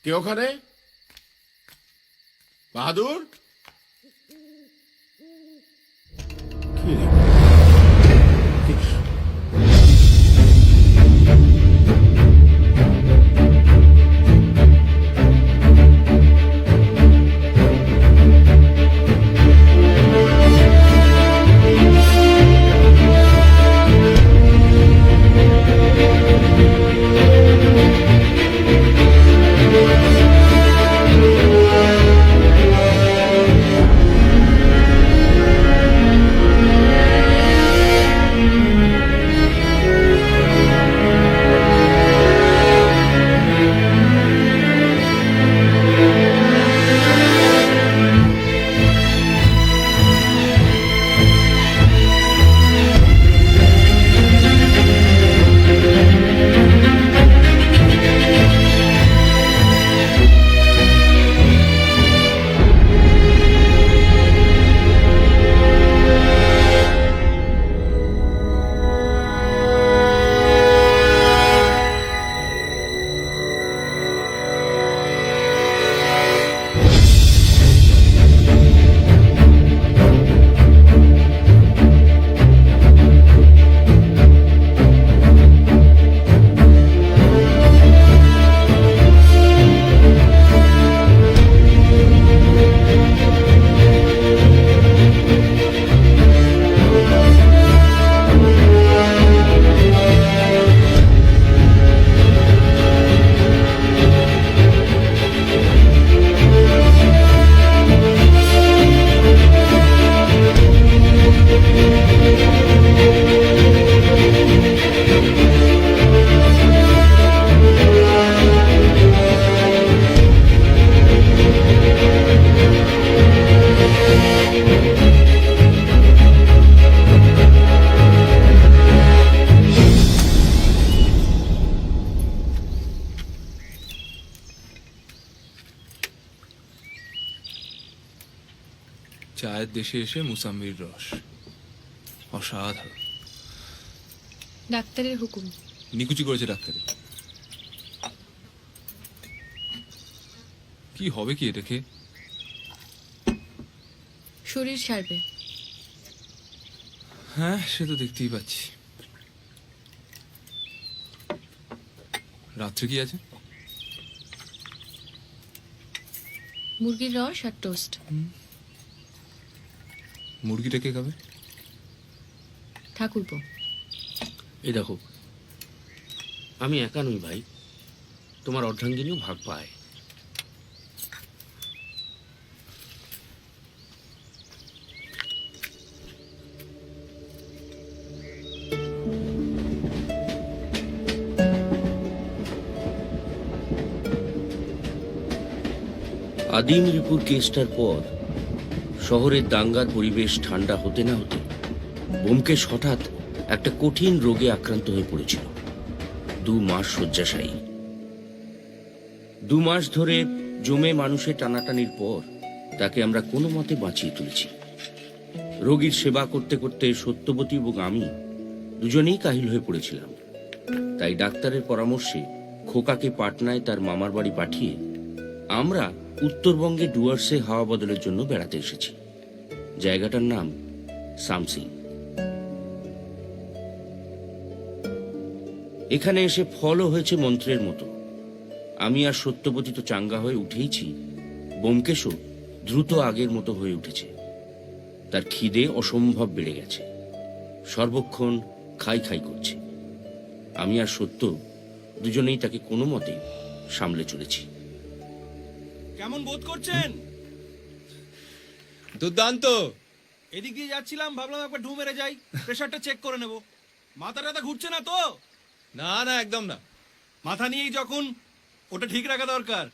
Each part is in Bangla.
কে ওখানে? বাহাদুর? কি রে? চায়ের দেশে এসে মুসাম্বির রস অসাধারণ। ডাক্তারের হুকুম। নিকুচি করেছে ডাক্তারে। কি হবে কি দেখে? শরীর সারবে। হ্যাঁ, সে তো দেখতেই পাচ্ছি। রাত্রে কি আছে? মুরগির রস আর টোস্ট। মুরগিটা কে খাবে? ঠাকুরপো। এই দেখো, আমি একা নই ভাই, তোমার অর্ধাঙ্গিনীও ভাগ পায়। আদিম রিপুর কেসটার পর শহরের দাঙ্গার পরিবেশ ঠান্ডা হতে না হতে ব্যোমকেশ হঠাৎ একটা কঠিন রোগে আক্রান্ত হয়ে পড়েছিল। 2 মাস শয্যাশায়ী। 2 মাস ধরে জমে মানুষের টানাটানির পর তাকে আমরা কোনো মতে বাঁচিয়ে তুলেছি। রোগীর সেবা করতে করতে সত্যবতী এবং আমি দুজনেই কাহিল হয়ে পড়েছিলাম। তাই ডাক্তারের পরামর্শে খোকাকে পাটনায় তার মামার বাড়ি পাঠিয়ে আমরা উত্তরবঙ্গে ডুয়ার্সে হাওয়া বদলের জন্য বেড়াতে এসেছি। জায়গাটার নাম সামসিং। এখানে এসে ফলও হয়েছে মন্ত্রের মতো। আমি আর সত্যবতী তো চাঙ্গা হয়ে উঠেইছি, ব্যোমকেশও দ্রুত আগের মতো হয়ে উঠেছে। তার খিদে অসম্ভব বেড়ে গেছে, সর্বক্ষণ খাই খাই করছে। আমি আর সত্য দুজনেই তাকে কোনো মতে সামলে চলেছি। কেমন বোধ করছেন? দুর্দান্ত। এদিক দিয়ে যাচ্ছিলাম, ভাবলাম একবার ঢু মেরে যাই, প্রেশারটা চেক করে নেব। মাথা টাথা ঘুরছে না তো? না না, একদম না। মাথা নিয়েই যখন, ওটা ঠিক রাখা দরকার।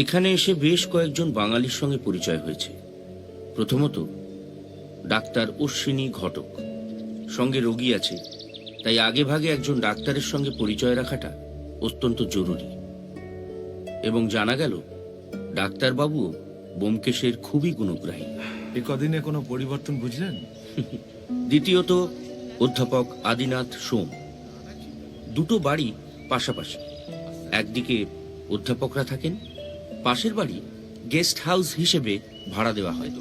এখানে এসে বেশ কয়েকজন বাঙালির সঙ্গে পরিচয় হয়েছে। প্রথমত ডাক্তার অশ্বিনী ঘটক, সঙ্গে রোগী আছে, তাই আগে ভাগে একজন ডাক্তারের সঙ্গে পরিচয় রাখাটা অত্যন্ত জরুরি। এবং জানা গেল ডাক্তারবাবুও ব্যোমকেশের খুবই গুণগ্রাহী। এ কদিনে কোনো পরিবর্তন বুঝলেন? দ্বিতীয়ত অধ্যাপক আদিনাথ সোম। দুটো বাড়ি পাশাপাশি। একদিকে অধ্যাপকরা থাকেন, পাশের বাড়ি গেস্ট হাউস হিসেবে ভাড়া দেওয়া হয়।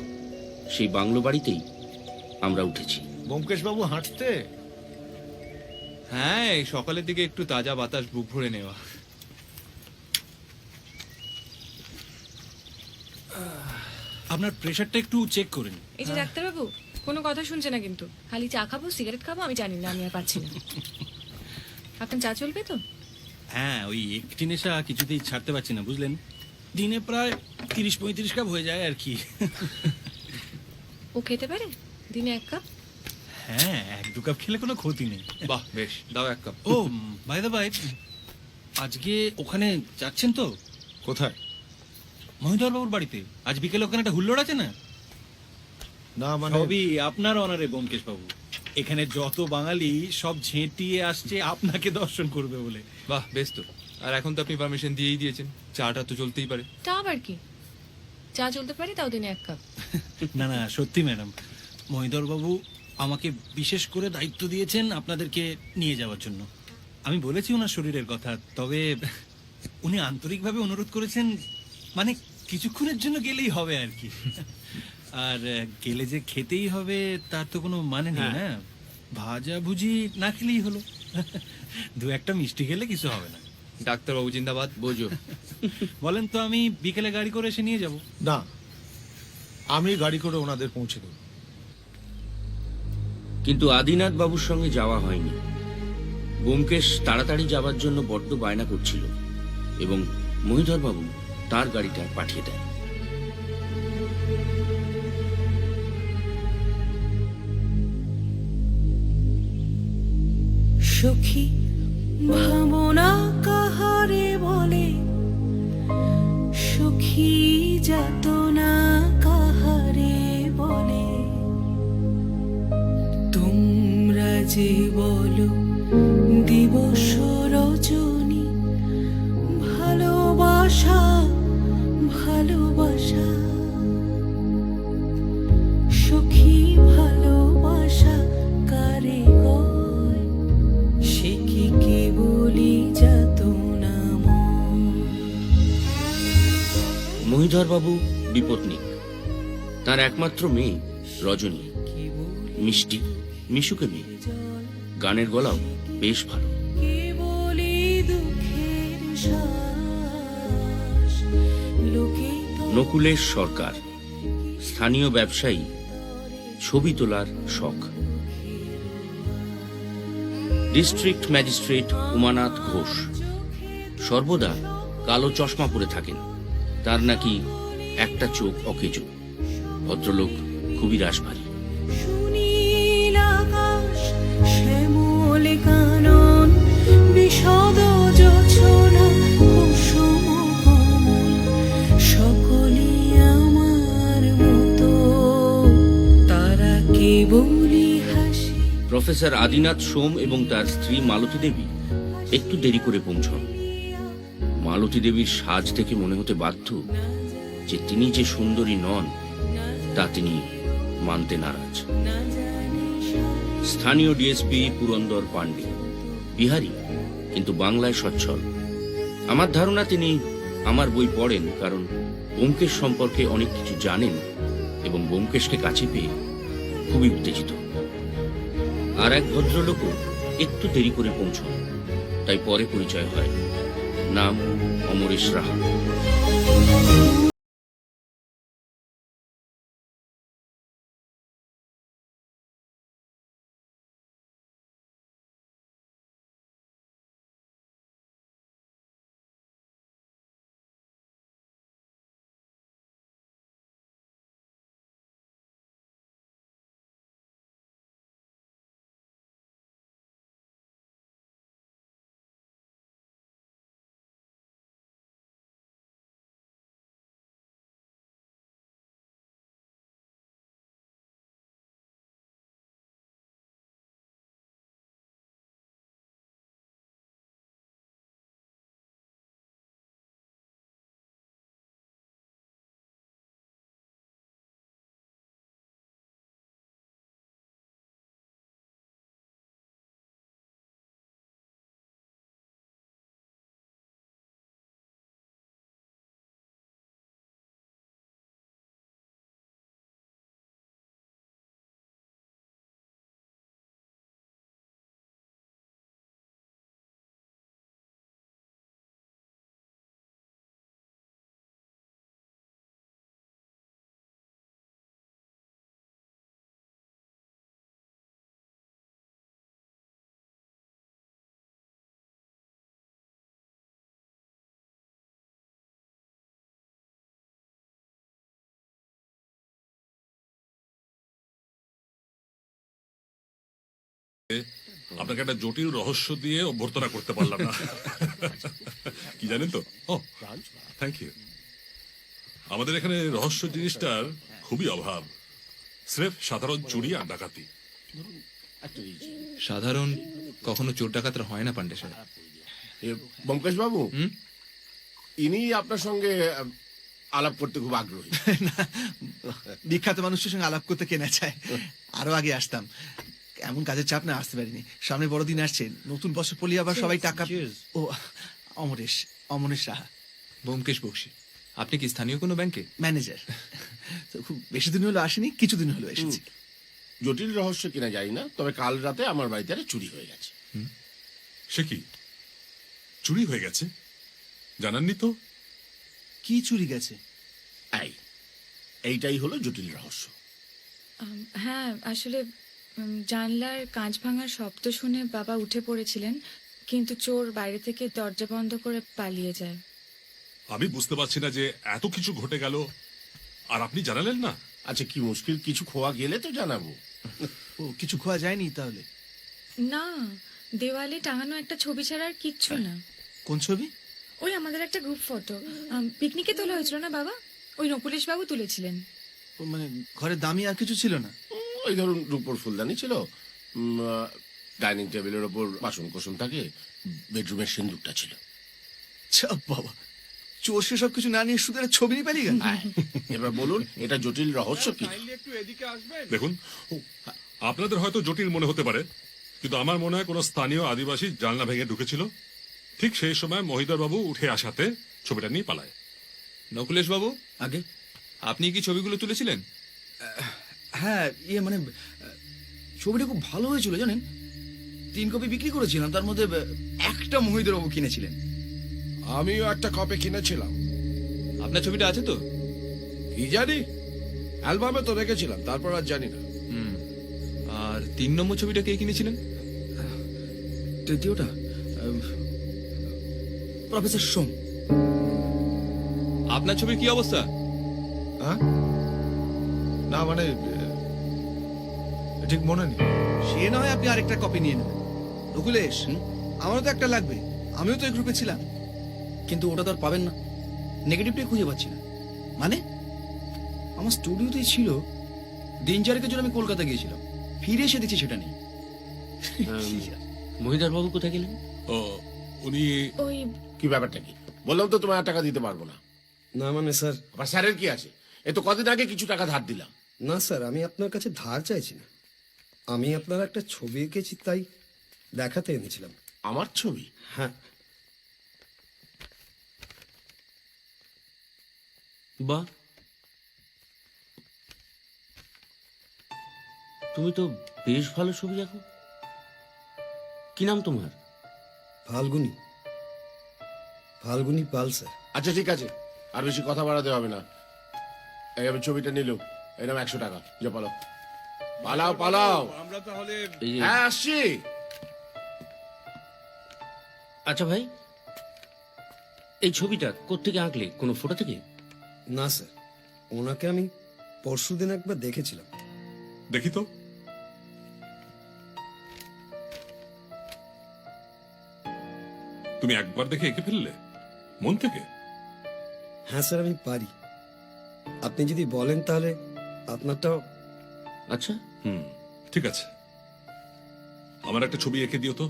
সেই বাংলো বাড়িতেই আমরা উঠেছি। ব্যোমকেশ বাবু হাঁটতে? হ্যাঁ, এই সকালের দিকে একটু তাজা বাতাস বুক ভরে নেওয়া। আপনার প্রেশারটা একটু চেক করেন। এই যে ডাক্তারবাবু কোনো কথা শুনছে না কিন্তু, খালি চা খাবো সিগারেট খাবো আমি জানি না, আমি আর পাচ্ছি না। আপনার চা চলবে তো? হ্যাঁ, ওই একটি নেশা কিছুতেই ছাড়তে পারছি না, বুঝলেন। দিনে প্রায় 30-35 কাপ হয়ে যায় আর কি। ও খেতে পারে দিনে 1 কাপ? হ্যাঁ, 1-2 কাপ খেলে কোনো ক্ষতি নেই। বাহ, বেশ, দাও 1 কাপ। ও বাই দা বাই, আজকে ওখানে যাচ্ছেন তো? কোথায়? মহিধর বাবুর বাড়িতে আজ বিকেলে ওখানে একটা হুল্লোড় আছে না? না মানে সবই আপনার অনারে ব্যোমকেশ বাবু। এখানে যত বাঙালি সব ঝেঁটিয়ে আসছে আপনাকে দর্শন করবে বলে। বাহ, বেশ তো। আর এখন তো আপনি পারমিশন দিয়েই দিয়েছেন, চাটা তো চলতেই পারে। তা আবার কি, চা চলতে পারে তাও দিনে 1 কাপ? না না, সত্যি ম্যাডাম, মহিধর বাবু আমাকে বিশেষ করে দায়িত্ব দিয়েছেন আপনাদেরকে নিয়ে যাওয়ার জন্য। আমি বলেছি ওনার শরীরের কথা, তবে উনি আন্তরিকভাবে অনুরোধ করেছেন, মানে কিছুক্ষণের জন্য গেলেই হবে আর কি। আর গেলে যে খেতেই হবে তার তো কোনো মানে নেই না। ভাজা ভুজি না খেলেই হলো। 2-1টা মিষ্টি খেলে কিছু হবে না। ডাক্তারবাবু জিন্দাবাদ। বোঝো, বলেন তো আমি বিকেলে গাড়ি করে এসে নিয়ে যাব? না, আমি গাড়ি করে ওনাদের পৌঁছে দেব। কিন্তু আদিনাথ বাবুর সঙ্গে যাওয়া হয়নি। ব্যোমকেশ তাড়াতাড়ি যাবার জন্য বড্ড বায়না করছিল এবং মহিধর বাবু তার গাড়িটা পাঠিয়ে দেন। সখী ভাবনা কাহারে বলে, সখী যাতনা কাহারে বলে, তোমরা যে বলো দিবস রজনী, ভালোবাসা ভালোবাসা, সখী ভালোবাসা কারে গয়, সে কি কেবলই যাতনা ময়। মহিধর বাবু বিপত্নিক। তার একমাত্র মেয়ে রজনী মিষ্টি, মিশুকে মেয়ে। গানের গলাও বেশ ভালো। কেবলই দুঃখের শ্বাস, লোকে নকুলেশ সরকার স্থানীয় ব্যবসায়ী, ছবি তোলার শখ। ডিস্ট্রিক্ট ম্যাজিস্ট্রেট উমানাথ ঘোষ সর্বদা কালো চশমা পরে থাকেন। তার নাকি একটা চোখ অকেজো। ভদ্রলোক খুবই রাশভারী। সুনীল আকাশ, শ্যামল কানন, বিশদ যোছনা, কুসুম কমল, সকলে আমার মতো, তারা কেবলই হাসে। প্রফেসর আদিনাথ সোম এবং তার স্ত্রী মালতী দেবী একটু দেরি করে পৌঁছন। মালতী দেবীর সাজ থেকে মনে হতে বাধ্য যে তিনি যে সুন্দরী নন তা তিনি মানতে নারাজ। স্থানীয় ডিএসপি পুরন্দর পান্ডে বিহারী, কিন্তু বাংলায় সচ্ছল। আমার ধারণা তিনি আমার বই পড়েন, কারণ ব্যোমকেশ সম্পর্কে অনেক কিছু জানেন এবং ব্যোমকেশকে কাছে পেয়ে খুবই উত্তেজিত। আর এক ভদ্রলোকও একটু দেরি করে পৌঁছন, তাই পরে পরিচয় হয়। নাম অমরেশ রাহা। আপনাকে একটা জটিল রহস্য দিয়ে অভ্যর্থনা করতে পারলাম না। কি জানেন তো? ও, থ্যাংক ইউ। আমাদের এখানে রহস্য জিনিসটার খুবই অভাব। স্রেফ সাধারণ চুরি আর ডাকাতি। সাধারণ কখনো চোর ডাকাতরা হয় না পান্ডে সাহেব। ব্যোমকেশ বাবু, ইনি আপনার সঙ্গে আলাপ করতে খুব আগ্রহী। বিখ্যাত মানুষের সঙ্গে আলাপ করতে কেনা চায়। আরো আগে আসতাম, এমন কাজের চাপ না আসতে পারিনি। সামনে বড়দিন আসছে, নতুন বছর পড়লে আবার সবাই টাকা। ও অমরেশ সাহা, ব্যোমকেশ বক্সী। আপনি কি স্থানীয় কোনো ব্যাংকে? ম্যানেজার। তো খুব বেশি দিন হলো আসেনি, কিছুদিন হলো এসেছি। জটিল রহস্য কিনা জানি না, তবে কাল রাতে আমার বাড়িতে একটা চুরি হয়ে গেছে। সে কি চুরি হয়ে গেছে? জানাননি তো? কি চুরি গেছে? এইটাই হলো জটিল রহস্য। হ্যাঁ, আসলে জানলার কাঁচ ভাঙার শব্দ শুনে বাবা উঠে পড়েছিলেন, কিন্তু চোর বাইরে থেকে দরজা বন্ধ করে পালিয়ে যায়। আমি বুঝতে পারছি না যে এত কিছু ঘটে গেল আর আপনি জানালেন না। আচ্ছা, কি মুশকিল, কিছু খোয়া গেলে তো জানাবো। ও কিছু খোয়া যায়নি তাহলে? না, দেওয়ালে টাঙানো একটা ছবি ছাড়া আর কিচ্ছু না। কোন ছবি? ওই আমাদের একটা গ্রুপ ফটো, পিকনিকে তোলা হয়েছিল না বাবা, ওই নকুলেশ বাবু তুলেছিলেন। ও মানে ঘরে দামি আর কিছু ছিল না? ওই ধরুন রূপোর ফুলদানি ছিল, ডাইনিং টেবিলের ওপর বাসন কোসন থাকে, বেডরুমের সিন্দুকটা ছিল। চাপ বাবা, চোর সব কিছু না নিয়ে শুধু একটা ছবি নিয়ে পালিয়ে গেল। এবার বলুন, এটা জটিল রহস্য কি? দেখুন, আপনাদের হয়তো জটিল মনে হতে পারে, কিন্তু আমার মনে হয় কোনো স্থানীয় আদিবাসী জানলা ভেঙে ঢুকেছিল। ঠিক সেই সময় মহিধর বাবু উঠে আসাতে ছবিটা নিয়ে পালায়। নকুলেশ বাবু, আগে আপনি কি ছবিগুলো তুলেছিলেন? হ্যাঁ, মানে ছবিটা খুব ভালো হয়েছিল জানেন। 3 কপি বিক্রি করেছিলাম, তার মধ্যে একটা মহিধর বাবু কিনেছিলেন। আমিও একটা কপি কিনেছিলাম। আপনার ছবিটা আছে তো? কি জানি, অ্যালবামে তো রেখেছিলাম, তারপর আর জানি না। আর 3 নম্বর ছবিটা কে কিনেছিলেন? তৃতীয়টা প্রফেসর সোম। আপনার ছবির কি অবস্থা? হ্যাঁ? না মানে ঠিক মনে নেই। সে না হয় আপনি আরেকটা কপি নিয়ে নেবেন। নকুলেশ, আমারও তো একটা লাগবে, আমিও তো এই গ্রুপে ছিলাম। কিন্তু ওটা তো আর পাবেন না, নেগেটিভটাই খুঁজে পাচ্ছি না। মানে? আমার স্টুডিওতেই ছিল, দিন 4 জন্য আমি কলকাতা গিয়েছিলাম, ফিরে এসে দেখছি সেটা নেই। মহিদার বাবু কোথায় গেলেন? ও, উনি ওই কি ব্যাপারটা কি? বললাম তো তোমার টাকা দিতে পারবো না। না মানে স্যার, আবার স্যারের কি আছে? এ তো কদিন আগে কিছু টাকা ধার দিলাম। না স্যার, আমি আপনার কাছে ধার চাইছি না। আমি আপনার একটা ছবি এঁকেছি, তাই দেখাতে এনেছিলাম। আমার ছবি? হ্যাঁ। বাহ, তুমি তো বেশ ভালো ছবি আঁকো। কি নাম তোমার? ফাল্গুনি, ফাল্গুনি পাল স্যার। আচ্ছা ঠিক আছে, আর বেশি কথা বাড়াতে হবে না। এই আমি ছবিটা নিলাম, এরকম 100 টাকা। যা পালাও, পালাও পালাও। এই যে- হ্যাঁ আসছি। আচ্ছা ভাই, এই ছবিটা কোত্থেকে আঁকলে? কোনো ফটো থেকে? না স্যার, ওনাকে আমি পরশুদিন একবার দেখেছিলাম। দেখি তো। তুমি একবার দেখে এঁকে ফেললে মন থেকে? হ্যাঁ স্যার, আমি পারি। আপনি যদি বলেন তাহলে আপনারটাও। আচ্ছা, ঠিক আছে, আমার একটা ছবি এঁকে দিও তো।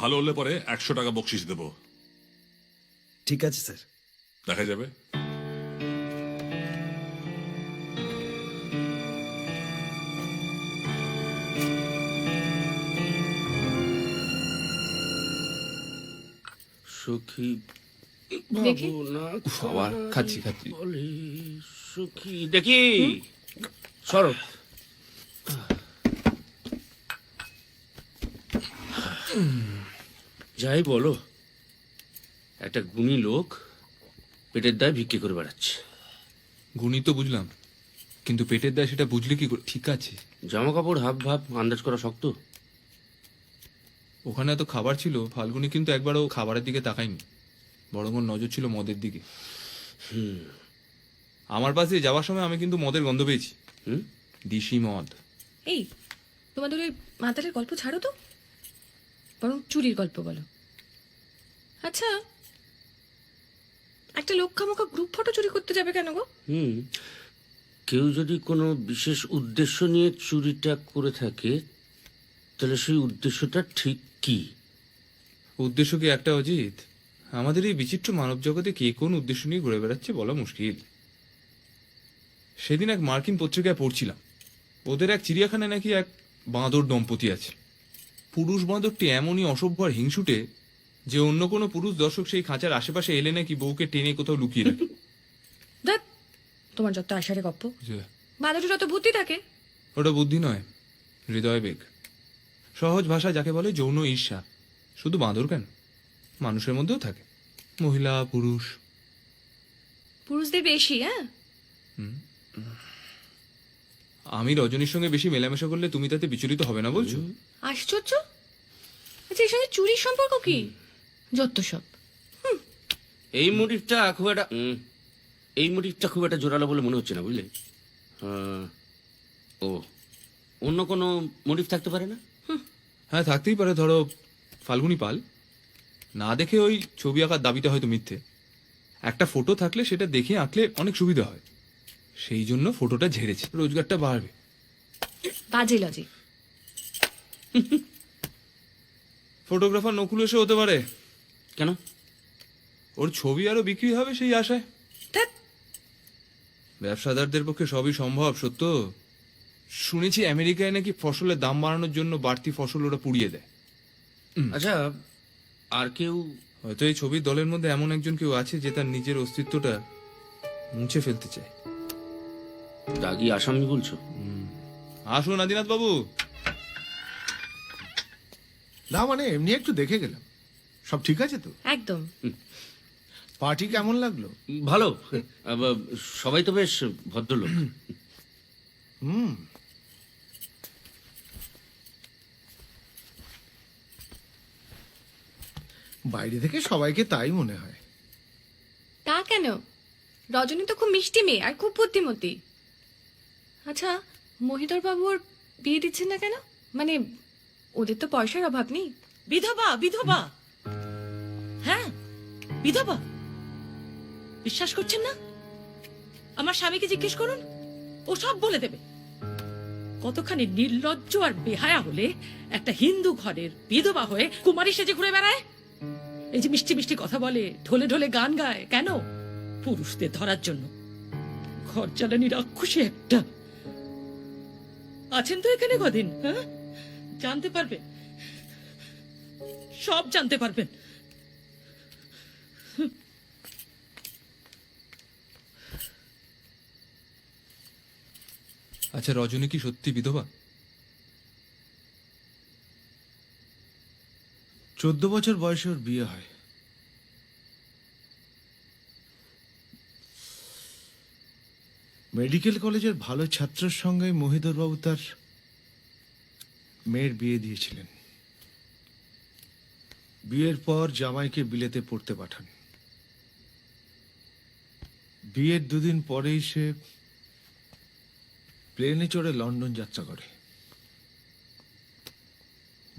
ভালো হলে পরে 100 টাকা বকশিস দেবো। ঠিক আছে স্যার। দেখা যাবে। সখী দেখি। বাবা, খাচ্ছি। বলে সখী দেখি। সরো। যাই বলো, একটা গুণী লোক পেটের দায় ভিক্ষে করে বেড়াচ্ছে। গুণী তো বুঝলাম, কিন্তু পেটের দায় সেটা বুঝলে কি করে? ঠিক আছে, জামা কাপড় হাব ভাব আন্দাজ করা শক্ত। ওখানে এত খাবার ছিল, ফাল্গুনি কিন্তু একবারও খাবারের দিকে তাকায়নি, বরং ওর নজর ছিল মদের দিকে। আমার পাশ দিয়ে যাওয়ার সময় আমি কিন্তু মদের গন্ধ পেয়েছি। দিশি মদ। এই, তোমাদের ওই মাতালের গল্প ছাড়ো তো। বরং চুরির গল্প বলো। আচ্ছা, একটা লোক খামোখা গ্রুপ ফটো চুরি করতে যাবে কেন গো? কেউ যদি কোনো বিশেষ উদ্দেশ্য নিয়ে চুরিটা করে থাকে, তাহলে সেই উদ্দেশ্যটা ঠিক কি? উদ্দেশ্য কি একটা অজিত? আমাদের এই বিচিত্র মানব জগতে কে কোন উদ্দেশ্য নিয়ে ঘুরে বেড়াচ্ছে বলা মুশকিল। সেদিন এক মার্কিন পত্রিকায় পড়ছিলাম, ওদের এক চিড়িয়াখানায় নাকি এক বাঁদর দম্পতি আছে। পুরুষ বাঁদরটি এমনই অসভ্য আর হিংসুটে যে অন্য কোনো পুরুষ দর্শক সেই খাঁচার আশেপাশে এলে নাকি বউকে টেনে কোথাও লুকিয়ে রাখে। দেখ, তোমার যত আষাঢ়ে গপ্প, বাদুড়ে যত বুদ্ধি থাকে। ওটা বুদ্ধি নয়, হৃদয় বেগ। সহজ ভাষা যাকে বলে যৌন ঈর্ষা। শুধু বাঁদর কেন, মানুষের মধ্যেও থাকে, মহিলা পুরুষ। পুরুষদের বেশি। হ্যাঁ, আমি রজনীর সঙ্গে বেশি মেলামেশা করলে তুমি তাতে বিচলিত হবে না বলছো? আশ্চর্য। আচ্ছা, এর সঙ্গে চুরির সম্পর্ক কি? যত সব। এই মোটিভটা খুব একটা জোরালো বলে মনে হচ্ছে না, বুঝলে? ও, অন্য কোনো মোটিভ থাকতে পারে না? হ্যাঁ, থাকতেই পারে। ধরো ফাল্গুনী পাল না দেখে ওই ছবি আঁকার দাবিটা হয়তো মিথ্যে। একটা ফটো থাকলে সেটা দেখে আঁকলে অনেক সুবিধা হয়, সেই জন্য ফটোটা ঝেড়েছে, রোজগারটা বাড়বে। বাজে লজিক। ফটোগ্রাফার নকুল এসে হতে পারে। কেন? ওর ছবি আরো বিক্রি হবে সেই আশায়। ব্যবসাদারদের পক্ষে সবই সম্ভব, সত্য। শুনেছি আমেরিকায় নাকি ফসলের দাম বাড়ানোর জন্য বাড়তি ফসল ওরা পুড়িয়ে দেয়। আচ্ছা, আর কেউ? হয়তো এই ছবির দলের মধ্যে এমন একজন কেউ আছে যে তার নিজের অস্তিত্বটা মুছে ফেলতে চায়। দাগি আসামি বলছো? আসুন আদিনাথ বাবু। না মানে এমনি একটু দেখে গেলাম। সব ঠিক আছে তো? একদম। পার্টি কেমন লাগলো? ভালো, সবাই তো বেশ ভদ্রলোক। বাইরে থেকে সবাইকে তাই মনে হয়। তা কেন? রজনী তো খুব মিষ্টি মেয়ে আর খুব বুদ্ধিমতী। আচ্ছা, মহিধর বাবু ওর বিয়ে দিচ্ছেন না কেন? মানে ওদের তো পয়সার অভাব নেই। বিধবা বিধবা হ্যাঁ, বিধবা। বিশ্বাস করছেন না? আমার স্বামীকে জিজ্ঞেস করুন, ও সব বলে দেবে। কতখানি নির্লজ্জ আর বেহায়া হলে একটা হিন্দু ঘরের বিধবা হয়ে কুমারী সেজে ঘুরে বেড়ায়। এই যে মিষ্টি মিষ্টি কথা বলে, ঢোলে ঢোলে গান গায়, কেন? পুরুষদের ধরার জন্য। ঘর জ্বালানি রাক্ষসী একটা। আছেন তো এখানে কদিন? হ্যাঁ, জানতে পারবে, সব জানতে পারবেন। আচ্ছা, রজনী কি সত্যি বিধবা? 14 বছর বয়সে ওর বিয়ে হয়। মেডিকেল কলেজের ভালো ছাত্রের সঙ্গে মহিধর বাবু তার মেয়ের বিয়ে দিয়েছিলেন। বিয়ের পর জামাইকে বিলেতে পড়তে পাঠান। বিয়ের 2 দিন পরেই সে প্লেনে চড়ে লন্ডন যাত্রা করে।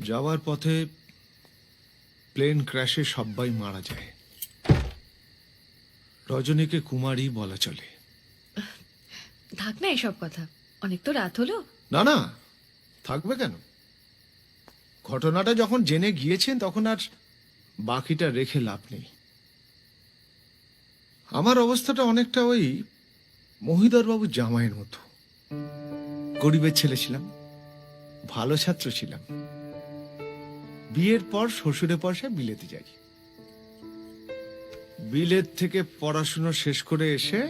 যাওয়ার পথে প্লেন ক্র্যাশে সবাই মারা যায়। রজনীকে কুমারী বলা চলে। থাক না এসব কথা, অনেক তো রাত হলো। না না, থাকবে কেন? ঘটনাটা যখন জেনে গিয়েছেন তখন আর বাকিটা রেখে লাভ নেই। আমার অবস্থাটা অনেকটা ওই মহিধর বাবু জামাইয়ের মতো। গরিবের ছেলে ছিলাম, ভালো ছাত্র ছিলাম। বিয়ের পর শ্বশুরের পয়সা বিলেতে যাই। বিলেত থেকে পড়াশোনা শেষ করে এসে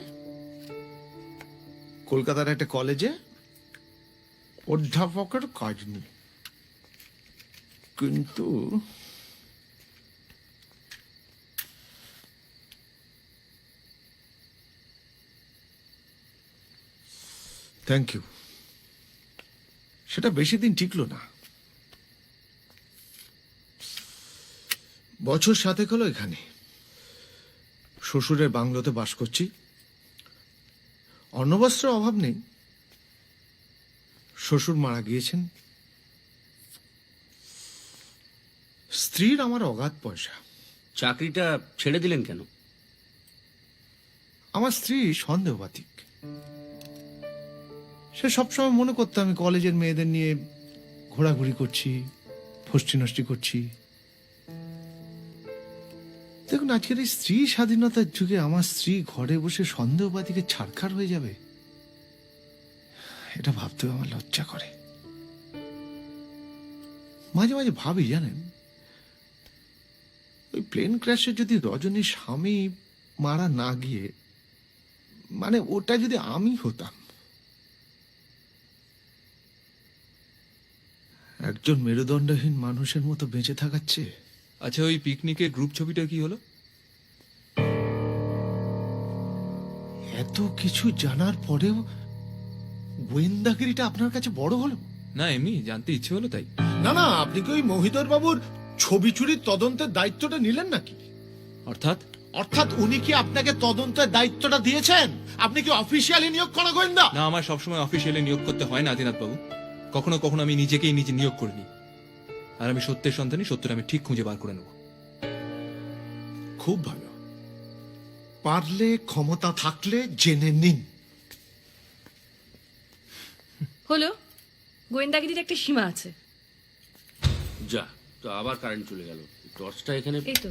কলকাতার একটা কলেজে অধ্যাপকের কাজ নিই। কিন্তু থ্যাংক ইউ, সেটা বেশি দিন টিকলো না। বছর 7 হলো এখানে শ্বশুরের বাংলোতে বাস করছি। অন্নবস্ত্রের অভাব নেই। শ্বশুর মারা গিয়েছেন, স্ত্রীর আমার অগাধ পয়সা। চাকরিটা ছেড়ে দিলেন কেন? আমার স্ত্রী সন্দেহবাতিক। সে সবসময় মনে করতো আমি কলেজের মেয়েদের নিয়ে ঘোরাঘুরি করছি, ফষ্টি নষ্টি করছি। দেখুন, আজকের এই স্ত্রী স্বাধীনতার যুগে আমার স্ত্রী ঘরে বসে সন্দেহবাদীকে ছাড়খাড় হয়ে যাবে, এটা ভাবতেও আমার লজ্জা করে। মাঝে মাঝে ভাবি, জানেন, ওই প্লেন ক্র্যাশে যদি রজনীর স্বামী মারা না গিয়ে, মানে ওটা যদি আমি হতাম, একজন মেরুদণ্ডহীন মানুষের মতো বেঁচে থাকার চেয়ে। আচ্ছা, ওই পিকনিকের গ্রুপ ছবিটা কি হলো? এত কিছু জানার পরেও গোয়েন্দাগিরিটা আপনার কাছে বড় হলো? না, এমনি জানতে ইচ্ছে হলো তাই। না না, আপনি কি ওই মহিধর বাবুর ছবি চুরির তদন্তের দায়িত্বটা নিলেন নাকি? অর্থাৎ অর্থাৎ উনি কি আপনাকে তদন্তের দায়িত্বটা দিয়েছেন? আপনি কি অফিসিয়ালি নিয়োগ করা গোয়েন্দা? না, আমার সবসময় অফিসিয়ালি নিয়োগ করতে হয় না আদিনাথ বাবু। কখনো কখনো আমি নিজেকেই নিজে নিয়োগ করিনি। আর আমি সত্যের সন্ধানী, সত্যটা আমি ঠিক খুঁজে বার করে নেব। খুব ভালো। পারলে, ক্ষমতা থাকলে জেনে নিন। হলো, গোয়েন্দাগিরির একটা সীমা আছে। যা, তো আবার কারেন্ট চলে গেল। টর্চটা এখানে। এই তো।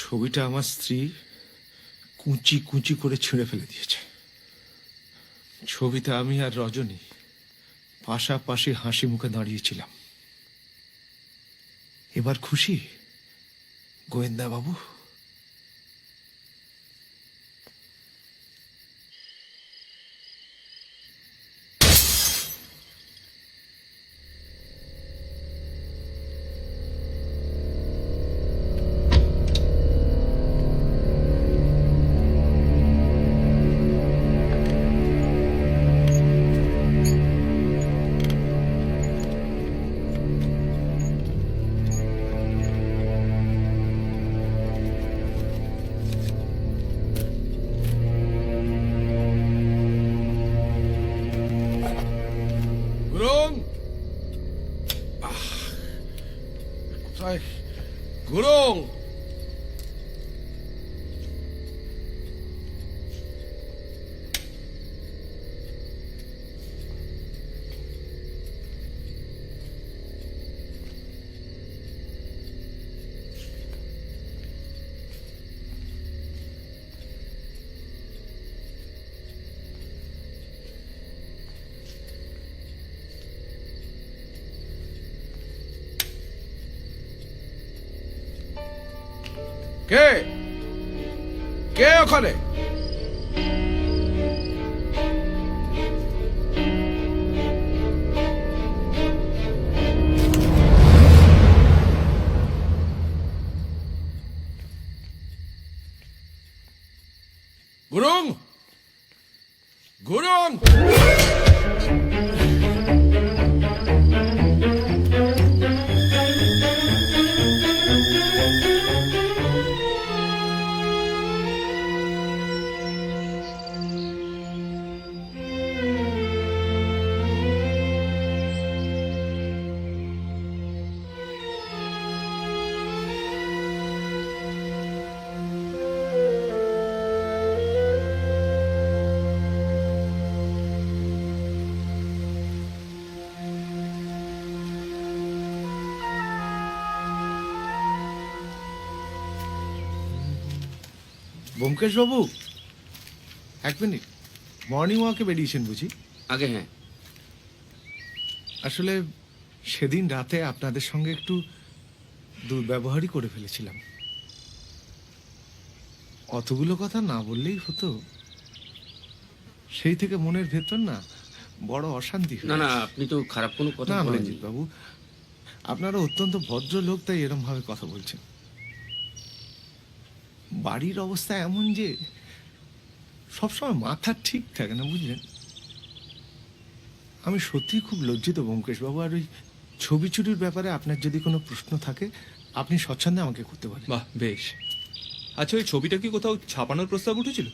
ছবিটা আমার স্ত্রী কুচি কুচি করে ছিঁড়ে ফেলে দিয়েছে। ছবিতে আমি আর রজনী পাশাপাশি হাসি মুখে দাঁড়িয়েছিলাম। এবার খুশি গোয়েন্দা বাবু? গুরুং, কে কে ওখানে? গুরুং, গুরুং, ব্যোমকেশ বাবু, এক মিনিট। মর্নিং ওয়াকে বেরিয়েছেন বুঝি? আগে হ্যাঁ। আসলে সেদিন রাতে আপনাদের সঙ্গে একটু দুর্ব্যবহারই করে ফেলেছিলাম। অতগুলো কথা না বললেই হতো। সেই থেকে মনের ভেতর না বড় অশান্তি না না, আপনি তো খারাপ কোনো কথা বলেন বাবু। আপনারা অত্যন্ত ভদ্র লোক, তাই এরম ভাবে কথা বলছেন। বাড়ির অবস্থা এমন যে সবসময় মাথা ঠিক থাকে না, বুঝলেন? আমি সত্যি খুব লজ্জিত ব্যোমকেশ বাবু। আর ওই ছবি চুরির ব্যাপারে আপনার যদি কোনো প্রশ্ন থাকে, আপনি স্বচ্ছন্দে আমাকে করতে পারেন। বাহ, বেশ। আচ্ছা, ওই ছবিটা কি কোথাও ছাপানোর প্রস্তাব উঠেছিল?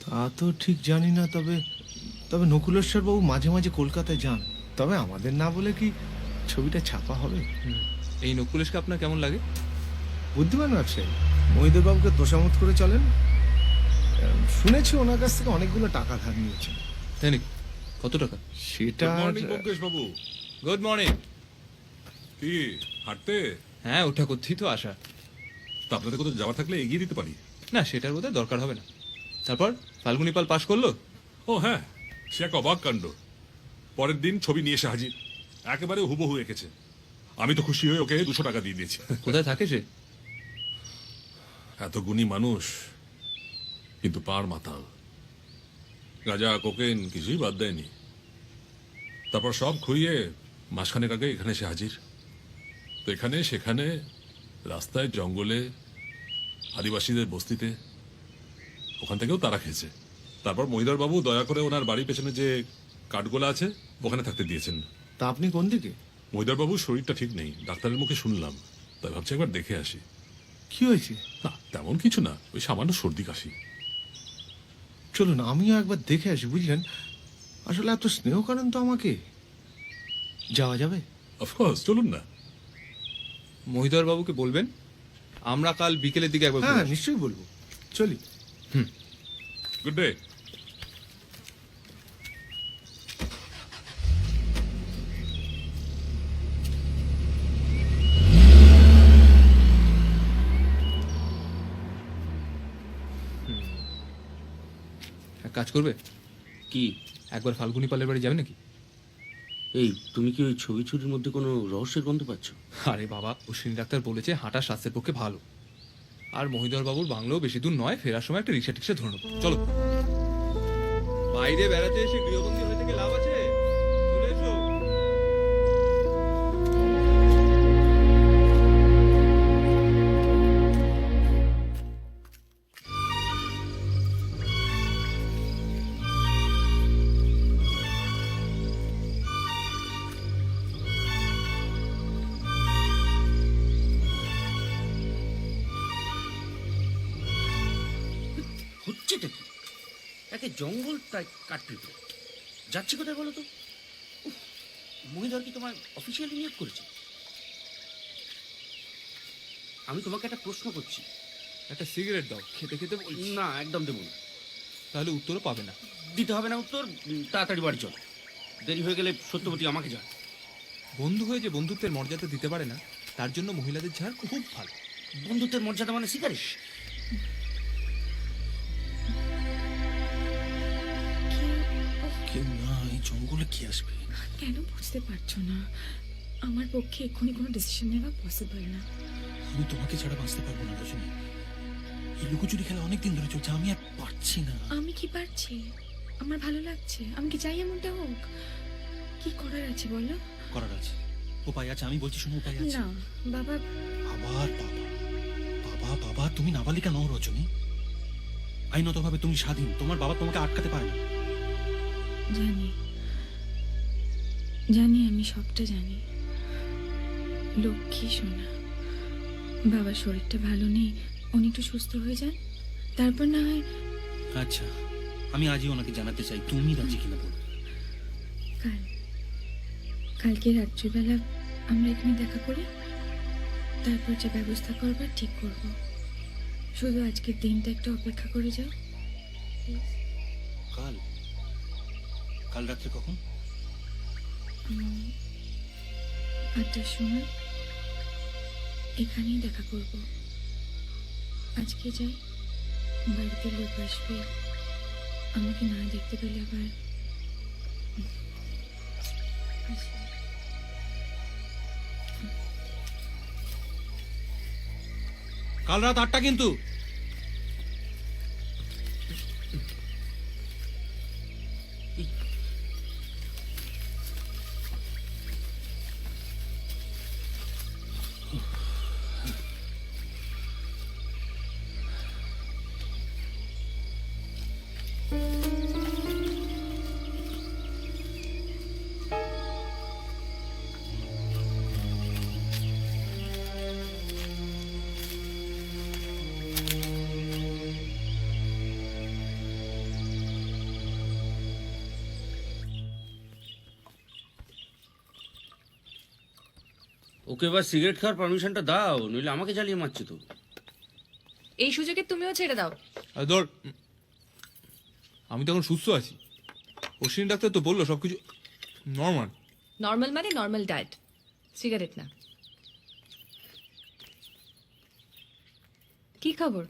তা তো ঠিক জানি না, তবে তবে নকুলেশ্বর বাবু মাঝে মাঝে কলকাতায় যান। তবে আমাদের না বলে কি ছবিটা ছাপা হবে? এই নকুলেশকে আপনার কেমন লাগে? বুদ্ধিমান ব্যবসায়ী, মহিদর বাবুকে তোষামত করে চলেন। শুনেছি ওনার কাছ থেকে অনেকগুলো টাকা ধার নিয়েছেন। তাই নাকি? কত টাকা? সেটা মর্নিং পঙ্কজ বাবু। Good morning. কি হাঁটতে? হ্যাঁ, ওঠা করতেই তো আসা। তা আপনাদের কোথাও যাওয়া থাকলে এগিয়ে দিতে পারি। না, সেটার বোধহয় দরকার হবে না। তারপর ফাল্গুনি পাল পাশ করলো? ও হ্যাঁ, সে এক অবাক কাণ্ড। পরের দিন ছবি নিয়ে এসে হাজির, একেবারে হুবহু এঁকেছে। আমি তো খুশি হয়ে ওকে 200 টাকা দিয়ে দিয়েছি। কোথায় থাকে সে? এত গুণী মানুষ, কিন্তু পার মাতাল। গাঁজা কোকেন কিছুই বাদ দেয়নি। তারপর সব খুইয়ে মাসখানেক আগে এখানে এসে হাজির। তো এখানে সেখানে, রাস্তায়, জঙ্গলে, আদিবাসীদের বস্তিতে, ওখান থেকেও তারা খেয়েছে। তারপর মহিদার বাবু দয়া করে ওনার বাড়ির পেছনে যে কাঠগোলা আছে ওখানে থাকতে দিয়েছেন। তা আপনি কোন দিকে? মহিদার বাবুর শরীরটা ঠিক নেই, ডাক্তারের মুখে শুনলাম, তাই ভাবছি একবার দেখে আসি। কি হয়েছে? না তেমন কিছু না, ওই সামান্য সর্দি কাশি। চলুন আমিও একবার দেখে আসি, বুঝলেন? আসলে এত স্নেহ করেন তো আমাকে। যাওয়া যাবে? অফকোর্স, চলুন না। মহিধর বাবুকে বলবেন আমরা কাল বিকেলের দিকে একবার হ্যাঁ, নিশ্চয়ই বলবো। চলি। Good day. এক কাজ করবে? কি? একবার ফাল্গুনি পালের বাড়ি যাবে নাকি? এই, তুমি কি ওই ছবি ছুরির মধ্যে কোনো রহস্যের গন্ধ পাচ্ছ? আরে বাবা, অশ্বিনী ডাক্তার বলেছে হাঁটা স্বাস্থ্যের পক্ষে ভালো। আর মহিধর বাবুর বাংলো বেশি দূর নয়, ফেরার সময় একটা রিক্সা টিক্সা ধরে নেবো। চলো। বাইরে বেড়াতে এসে গৃহবন্দী হয়ে থেকে লাভ আছে? চলে এসো। হচ্ছেটা কি? একে জঙ্গল তাই কাটপিটে যাচ্ছে কোথায় বলো তো? মহিধর কি তোমার অফিসিয়ালি নিয়োগ করেছে? আমি তোমাকে একটা প্রশ্ন করছি। একটা সিগারেট দাও, খেতে খেতে বলছি। না, একদম দেবো না। তাহলে উত্তরও পাবে না। দিতে হবে না উত্তর, তাড়াতাড়ি বাড়ি চলো। দেরি হয়ে গেলে সত্যবতী আমাকে যায়। বন্ধু হয়ে যে বন্ধুত্বের মর্যাদা দিতে পারে না, তার জন্য মহিলাদের ছাড় খুব ভালো। বন্ধুত্বের মর্যাদা মানে সিগারেট? কেউ না, এই জঙ্গলে কি আসবে? কেন বুঝতে পারছো না? আমার পক্ষে এক্ষুনি কোনো ডিসিশন নেওয়া পসিবল না। আমি তোমাকে ছাড়া বাঁচতে পারবো না রজনী। এই লুকোচুরি খেলা অনেকদিন ধরে চলছে, আমি আর পারছি না। আমি কি পারছি? আমার ভালো লাগছে। আমি কি চাই এমনটা হোক? কি করার আছে বলো? করার আছে, উপায় আছে। আমি বলছি শোনো, উপায় আছে। না বাবা। আবার বাবা বাবা বাবা, তুমি নাবালিকা নও রজনী। আইনতভাবে তুমি স্বাধীন, তোমার বাবা তোমাকে আটকাতে পারে না। জানি জানি, আমি সবটা জানি। লক্ষ্মী সোনা, বাবার শরীরটা ভালো নেই, উনি একটু সুস্থ হয়ে যান, তারপর না হয়। আচ্ছা, আমি আজই ওনাকে জানাতে চাই, তুমি রাজি কিনা বলো। কালকে রাত্রিবেলা আমরা এখানে দেখা করি, তারপর যে ব্যবস্থা করবার ঠিক করব। শুধু আজকের দিনটা একটু অপেক্ষা করে যাও। কাল কাল রাত্রে কখন? 8টার সময় এখানেই দেখা করব। আজকে যাই, বাড়িতে লোক আসবে, আমাকে না দেখতে পেলে আবার। কাল রাত 8টা কিন্তু। ওকে এবার সিগারেট খাওয়ার পারমিশনটা দাও, নইলে আমাকে জ্বালিয়ে মারছে তো। এই সুযোগে তুমিও ছেড়ে দাও। আর ধর, আমি তখন সুস্থ আছি। অশ্বিনী ডাক্তার তো বললো সবকিছু নর্মাল। নর্মাল মানে নর্মাল ডায়েট, সিগারেট না। কি খবর?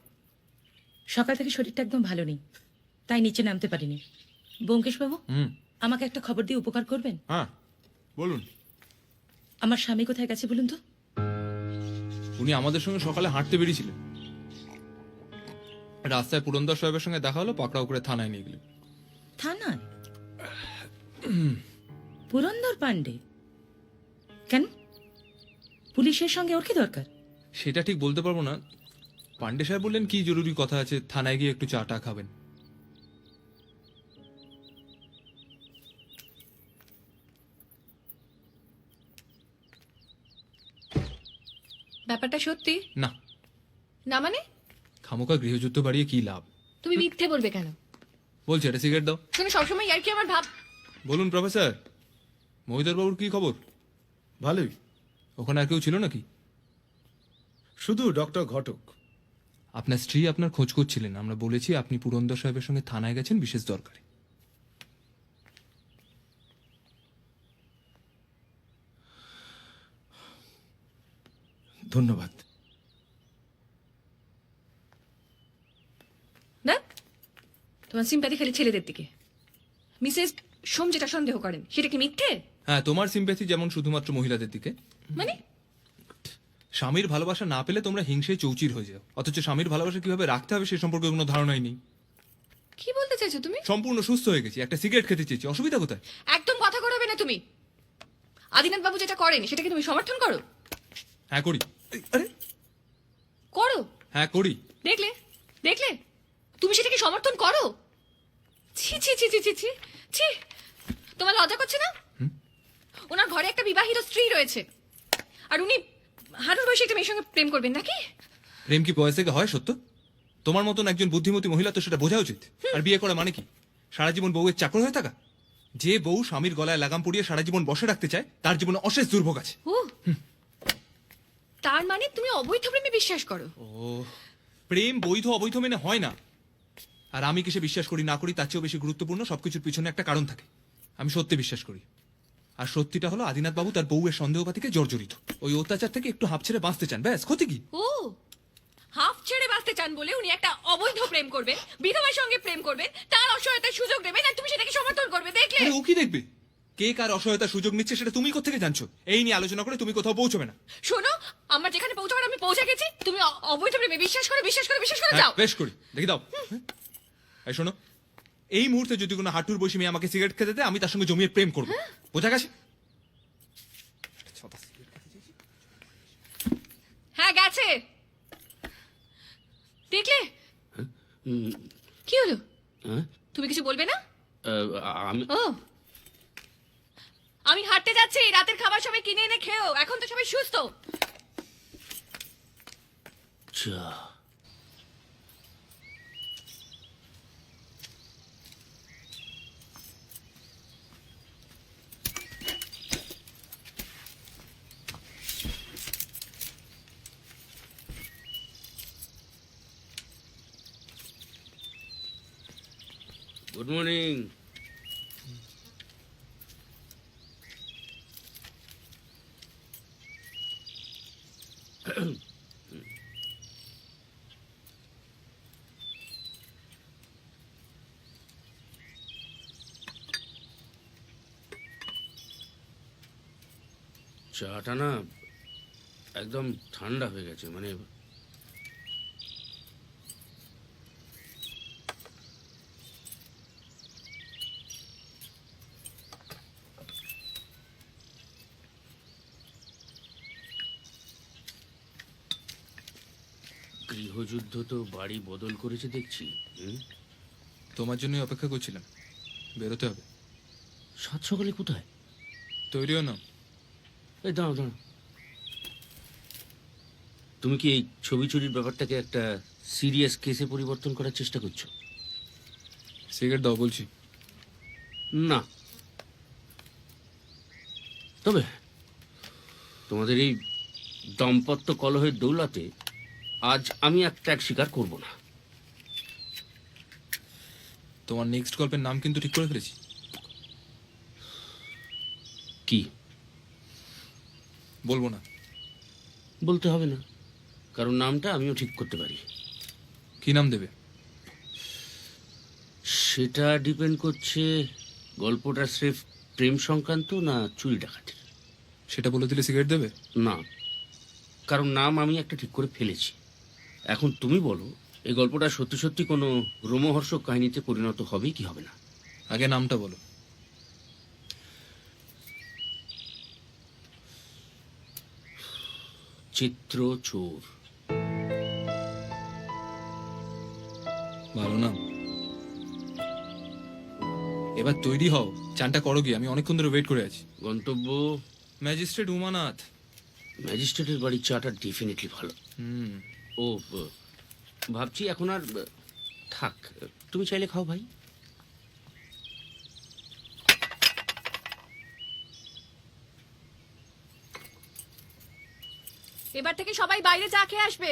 সকাল থেকে শরীরটা একদম ভালো নেই, তাই নিচে নামতে পারিনি। ব্যোমকেশ বাবু, আমাকে একটা খবর দিয়ে উপকার করবেন? হ্যাঁ বলুন। আমার স্বামী কোথায় গেছে বলুন তো? উনি আমাদের সঙ্গে সকালে হাঁটতে বেরিয়েছিলেন, রাস্তায় পুরন্দর সাহেবের সঙ্গে দেখা হলো, পাকড়াও করে থানায় নিয়ে গেলেন। থানায়? পুরন্দর পান্ডে কেন? পুলিশের সঙ্গে ওর কি দরকার? সেটা ঠিক বলতে পারবো না। পান্ডে সাহেব বললেন কি জরুরি কথা আছে, থানায় গিয়ে একটু চা টা খাবেন। ব্যাপারটা সত্যি না, না? মানে খামোকা গৃহযুদ্ধ বাড়িয়ে কি লাভ? তুমি মিথ্যে বলবে কেন? বলছি একটা সিগারেট দাও। তুমি সবসময় আর কি আমার ভাব। বলুন প্রফেসর, মহিধর বাবুর কি খবর? ভালোই। ওখানে আর কেউ ছিল নাকি? শুধু ডক্টর ঘটক। আপনার স্ত্রী আপনার খোঁজ করছিলেন, আমরা বলেছি আপনি পুরন্দর সাহেবের সঙ্গে থানায় গেছেন বিশেষ দরকারে। ধন্যবাদ। না, তোমার সিম্প্যাথি খালি ছেলেদের দিকে। মিসেস সোম যেটা সন্দেহ করেন সেটা কি মিথ্যে? হ্যাঁ, তোমার সিম্প্যাথি যেমন শুধুমাত্র মহিলাদের দিকে। মানে স্বামীর ভালোবাসা না পেলে তোমরা হিংসে চৌচির হয়ে যাও, অথচ স্বামীর ভালোবাসা কিভাবে রাখতে হবে সে সম্পর্কে কোনো ধারণাই নেই। কি বলতে চাইছো তুমি? সম্পূর্ণ সুস্থ হয়ে গেছি, একটা সিগারেট খেতে চেয়েছি, অসুবিধা কোথায়? একদম কথা করবে না তুমি। আদিনাথ বাবু যেটা করেন সেটাকে তুমি সমর্থন করো? হ্যাঁ করি। আরে করো? হ্যাঁ করি। দেখলে দেখলে, তুমি সেটাকে সমর্থন করো? ছি ছি ছি ছি ছি ছি ছি, তোমার লজ্জা করছে না? ওনার ঘরে একটা বিবাহিত স্ত্রী রয়েছে, আর উনি হাঁটুর বয়সে একটা মেয়ের সঙ্গে প্রেম করবেন নাকি? প্রেম কি বয়স থেকে হয় সত্য? তোমার মতন একজন বুদ্ধিমতী মহিলা তো সেটা বোঝা উচিত। আর বিয়ে করা মানে কি? সারা জীবন বউয়ের চাকর হয়ে থাকা? যে বউ স্বামীর গলায় লাগাম পরিয়ে সারা জীবন বসে রাখতে চায় তার জীবনে অশেষ দুর্ভোগ আছে। ও, তার মানে তুমি অবৈধ প্রেমে বিশ্বাস করো? ও, প্রেম বৈধ অবৈধ মেনে হয় না। আর আমি কিসে বিশ্বাস করি না করি তার চেয়েও বেশি গুরুত্বপূর্ণ সবকিছুর পিছনে একটা কারণ থাকে। আমি সত্যি বিশ্বাস করি, আর সত্যিটা হলো আদিনাথ বাবু তার বউয়ের সন্দেহপাতিকে জর্জরিত। ওই অত্যাচার থেকে একটু হাঁপ ছেড়ে বাঁচতে চান, ব্যাস, ক্ষতি কি? ও, হাফ ছেড়ে বাঁচতে চান বলে উনি একটা অবৈধ প্রেম করবেন, বিধবার সঙ্গে প্রেম করবেন, তার অসহায়তার সুযোগ দেবেন, আর তুমি সেটাকে সমর্থন করবে? দেখলে? আরে ও কি দেখবে? কে কার অসহায়তার সুযোগ নিচ্ছে সেটা তুমি কোত্থেকে জানছো? এই নিয়ে আলোচনা করে তুমি কোথাও পৌঁছবে না। শোনো, আমার যেখানে পৌঁছাবার আমি পৌঁছে গেছি, তুমি অবৈধ প্রেমে বিশ্বাস করো, বিশ্বাস করো, বিশ্বাস করে হ্যাঁ, যাও। বেশ করি, দেখি দাও। এই শোনো, এই মুহূর্তে যদি কোনো হাঁটুর বসে মেয়ে আমাকে সিগারেট খেতে দেয় আমি তার সঙ্গে জমিয়ে প্রেম করবো, বোঝা গেছে? হ্যাঁ গেছে, দেখলে? কি হলো? হ্যাঁ? তুমি কিছু বলবে না? আমি ও, আমি হাঁটতে যাচ্ছি, রাতের খাবার সবাই কিনে এনে খেও, এখন তো সবাই সুস্থ। চা গুড মর্নিং। চাটা না একদম ঠান্ডা হয়ে গেছে, মানে গৃহযুদ্ধ তো বাড়ি বদল করেছে দেখছি। তোমার জন্যই অপেক্ষা করছিলাম, বেরোতে হবে। সাত সকালে কোথায়? তৈরিও না। এই দাঁড়াও দাঁড়াও, তুমি কি এই ছবি চুরির ব্যাপারটাকে একটা সিরিয়াস কেসে পরিবর্তন করার চেষ্টা করছো? সিগারেট দাও বলছি। না, তবে তোমাদের এই দাম্পত্য কলহের দৌলতে আজ আমি আর ত্যাগ স্বীকার করব না। তোমার নেক্সট গল্পের নাম কিন্তু ঠিক করে ফেলেছি। কি? বলবো না। বলতে হবে না, কারণ নামটা আমিও ঠিক করতে পারি। কি নাম দেবে? সেটা ডিপেন্ড করছে গল্পটা স্রেফ প্রেম সংক্রান্ত না চুরি ডাকাতির। সেটা বলে দিলে সিগারেট দেবে? না, কারণ নাম আমি একটা ঠিক করে ফেলেছি। এখন তুমি বলো, এই গল্পটা সত্যি সত্যি কোনো রোমহর্ষক কাহিনীতে পরিণত হবে কি হবে না? আগে নামটা বলো। চিত্র চোর। ভালো নাম। এবার তৈরি হও, চানটা করো গিয়ে, আমি অনেকক্ষণ ধরে ওয়েট করে আছি। গন্তব্য ম্যাজিস্ট্রেট উমানাথ। ম্যাজিস্ট্রেটের বাড়ির চাটা ডেফিনেটলি ভালো। হুম। ও ভাবছি এখন আর থাক, তুমি চাইলে খাও ভাই। এবার থেকে সবাই বাইরে চা খেয়ে আসবে।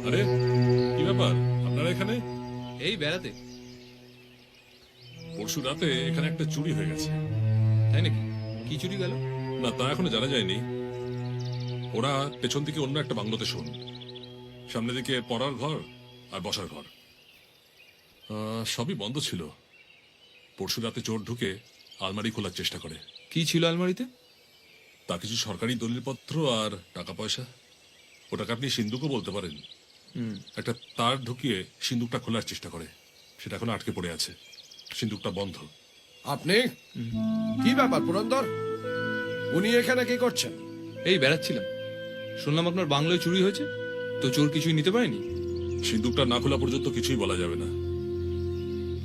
আরে কি ব্যাপার আপনারা এখানে? এই বেড়াতে। পরশু রাতে এখানে একটা চুরি হয়ে গেছে। তাই নাকি? কি চুরি গেল? না, তা এখনো জানা যায়নি। ওরা পেছন দিকে অন্য একটা বাংলোতে শোন, সামনে দিকে পড়ার ঘর আর বসার ঘর সবই বন্ধ ছিল। পরশু রাতে চোর ঢুকে আলমারি খোলার চেষ্টা করে। কি ছিল আলমারিতে? তা কিছু সরকারি দলিলপত্র আর টাকা পয়সা। ওটাকে আপনি সিন্দুকও বলতে পারেন। একটা তার ঢুকিয়ে সিন্দুকটা খোলার চেষ্টা করে, সেটা এখন আটকে পড়ে আছে। সিন্দুকটা বন্ধ। আপনি কি ব্যাপার পুরন্দর? উনি এখানে কি করছেন? এই বেড়াচ্ছিলাম, শুনলাম আপনার বাংলোয় চুরি হয়েছে, তো চোর কিছুই নিতে পারেনি? সিন্দুকটা না খোলা পর্যন্ত কিছুই বলা যাবে না।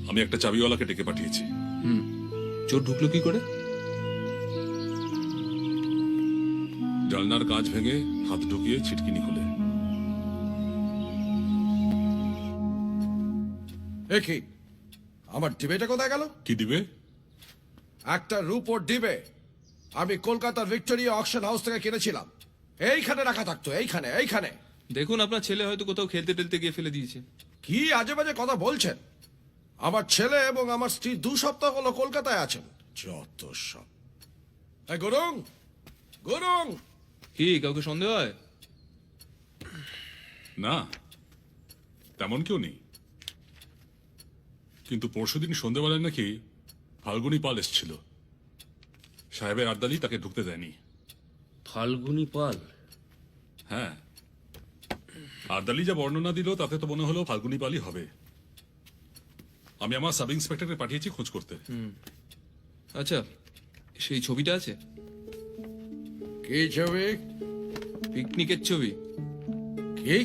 আমি একটা চাবিওয়ালাকে ডেকে পাঠিয়েছি। চোর ঢুকলো কি করে? জানলার কাঁচ ভেঙে হাত ঢুকিয়ে ছিটকিনি খুলে। এ কি, আমার ডিবেটা কোথায় গেল? কি দিবে? একটা রূপোর ডিবে আমি কলকাতার ভিক্টোরিয়া অকশন হাউস থেকে কিনেছিলাম। এইখানে রাখা থাকতো, এইখানে এইখানে। দেখুন, আপনার ছেলে হয়তো কোথাও খেলতে টেলতে গিয়ে ফেলে দিয়েছে। কি আজে বাজে কথা বলছেন? আমার ছেলে এবং আমার স্ত্রী 2 সপ্তাহ হলো কলকাতায় আছেন। যত সব। এই গুরুং, গুরুং। কি কাউকে সন্দেহ হয়? না, তেমন কেউ নেই। কিন্তু পরশুদিন সন্ধ্যেবেলায় নাকি ফাল্গুনি পাল এসেছিল। সাহেবের আর্দালি তাকে ঢুকতে দেয়নি। ফাল্গুনি পাল? হ্যাঁ, আর্দালি যা বর্ণনা দিল তাতে তো মনে হলো ফাল্গুনি পালই হবে। আমি আমার সাব ইন্সপেক্টরকে পাঠিয়েছি খোঁজ করতে। আচ্ছা, সেই ছবিটা আছে? কি ছবি? পিকনিকের ছবি। কি?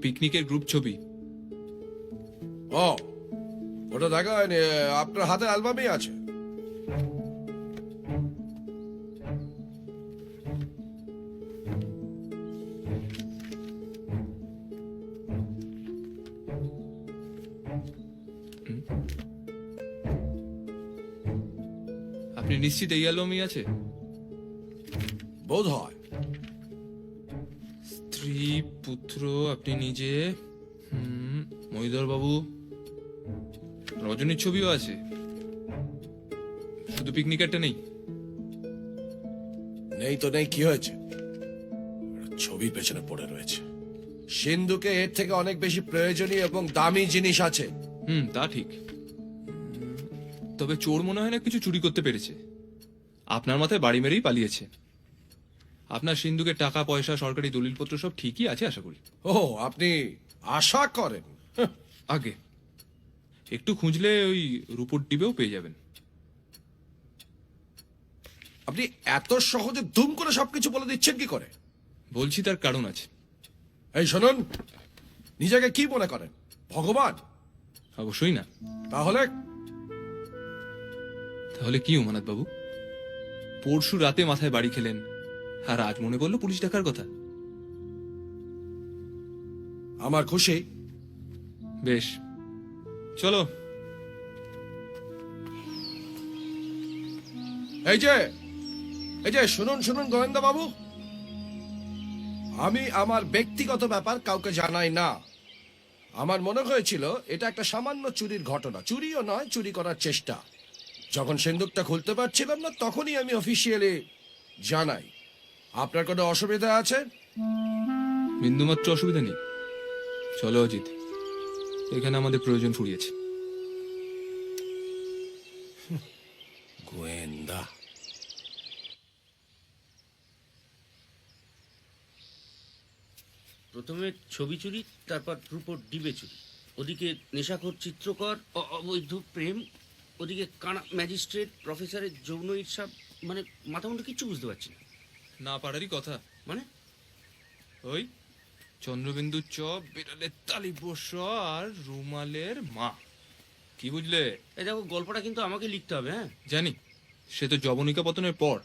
পিকনিকের গ্রুপ ছবি। ও, ওটা দেখা হয়নি। আপনার হাতে অ্যালবামই আছে। আপনি নিশ্চিত এই অ্যালবামই আছে? বোধ হয়। স্ত্রী, পুত্র, আপনি নিজে, মহিধর বাবু, রজনীর ছবিও আছে। শুধু পিকনিকারটা নেই? নেই তো নেই, কি হয়েছে? ছবি পেছনে পড়ে রয়েছে। সিন্ধুকে এর থেকে অনেক বেশি প্রয়োজনীয় এবং দামি জিনিস আছে। তা ঠিক। তবে চোর মনে হয় না কিছু চুরি করতে পেরেছে। আপনার মাথায় বাড়ি মেরেই পালিয়েছে। আপনার সিন্ধুকের টাকা পয়সা, সরকারি দলিলপত্র সব ঠিকই আছে আশা করি। ও, আপনি আশা করেন? আগে একটু খুঁজলে ওই রূপোর ডিবেও পেয়ে যাবেন। আপনি এত সহজে দুম করে সবকিছু বলে দিচ্ছেন কি করে? বলছি তার কারণ আছে। এই শুনুন, নিজেকে কি মনে করেন, ভগবান? অবশ্যই না। তাহলে? তাহলে কি উমানাথ বাবু? পরশু রাতে মাথায় বাড়ি খেলেন, আর আজ মনে করলো পুলিশ ডাকার কথা। আমার খুশি বেশ, চলো। এই যে শুনুন গোয়েন্দা বাবু, আমি আমার ব্যক্তিগত ব্যাপার কাউকে জানাই না। আমার মনে হয়েছিল এটা একটা সামান্য চুরির ঘটনা, চুরিও নয়, চুরি করার চেষ্টা। যখন সিন্দুকটা খুলতে পারছিলাম না তখনই আমি অফিসিয়ালি জানাই। আপনার কোনো অসুবিধা আছে? বিন্দুমাত্র অসুবিধা নেই। চলো অজিত, এখানে আমাদের প্রয়োজন ফুরিয়েছে। গোয়েন্দা। প্রথমে ছবি চুরি, তারপর রূপোর ডিবে চুরি, ওদিকে নেশাখোর চিত্রকর, অবৈধ প্রেম, ওদিকে কানা ম্যাজিস্ট্রেট, প্রফেসরের যৌন ঈর্ষা, মানে মাথা মুন্ডু কিচ্ছু বুঝতে পারছি না। না পারারই কথা। মানে ওই চন্দ্রবিন্দু চপ, বিড়ালের তালি বস আর রুমালের মা, কি বুঝলে? এই দেখো, গল্পটা কিন্তু আমাকে লিখতে হবে। হ্যাঁ জানি, সে তো জবনিকা পতনের পর।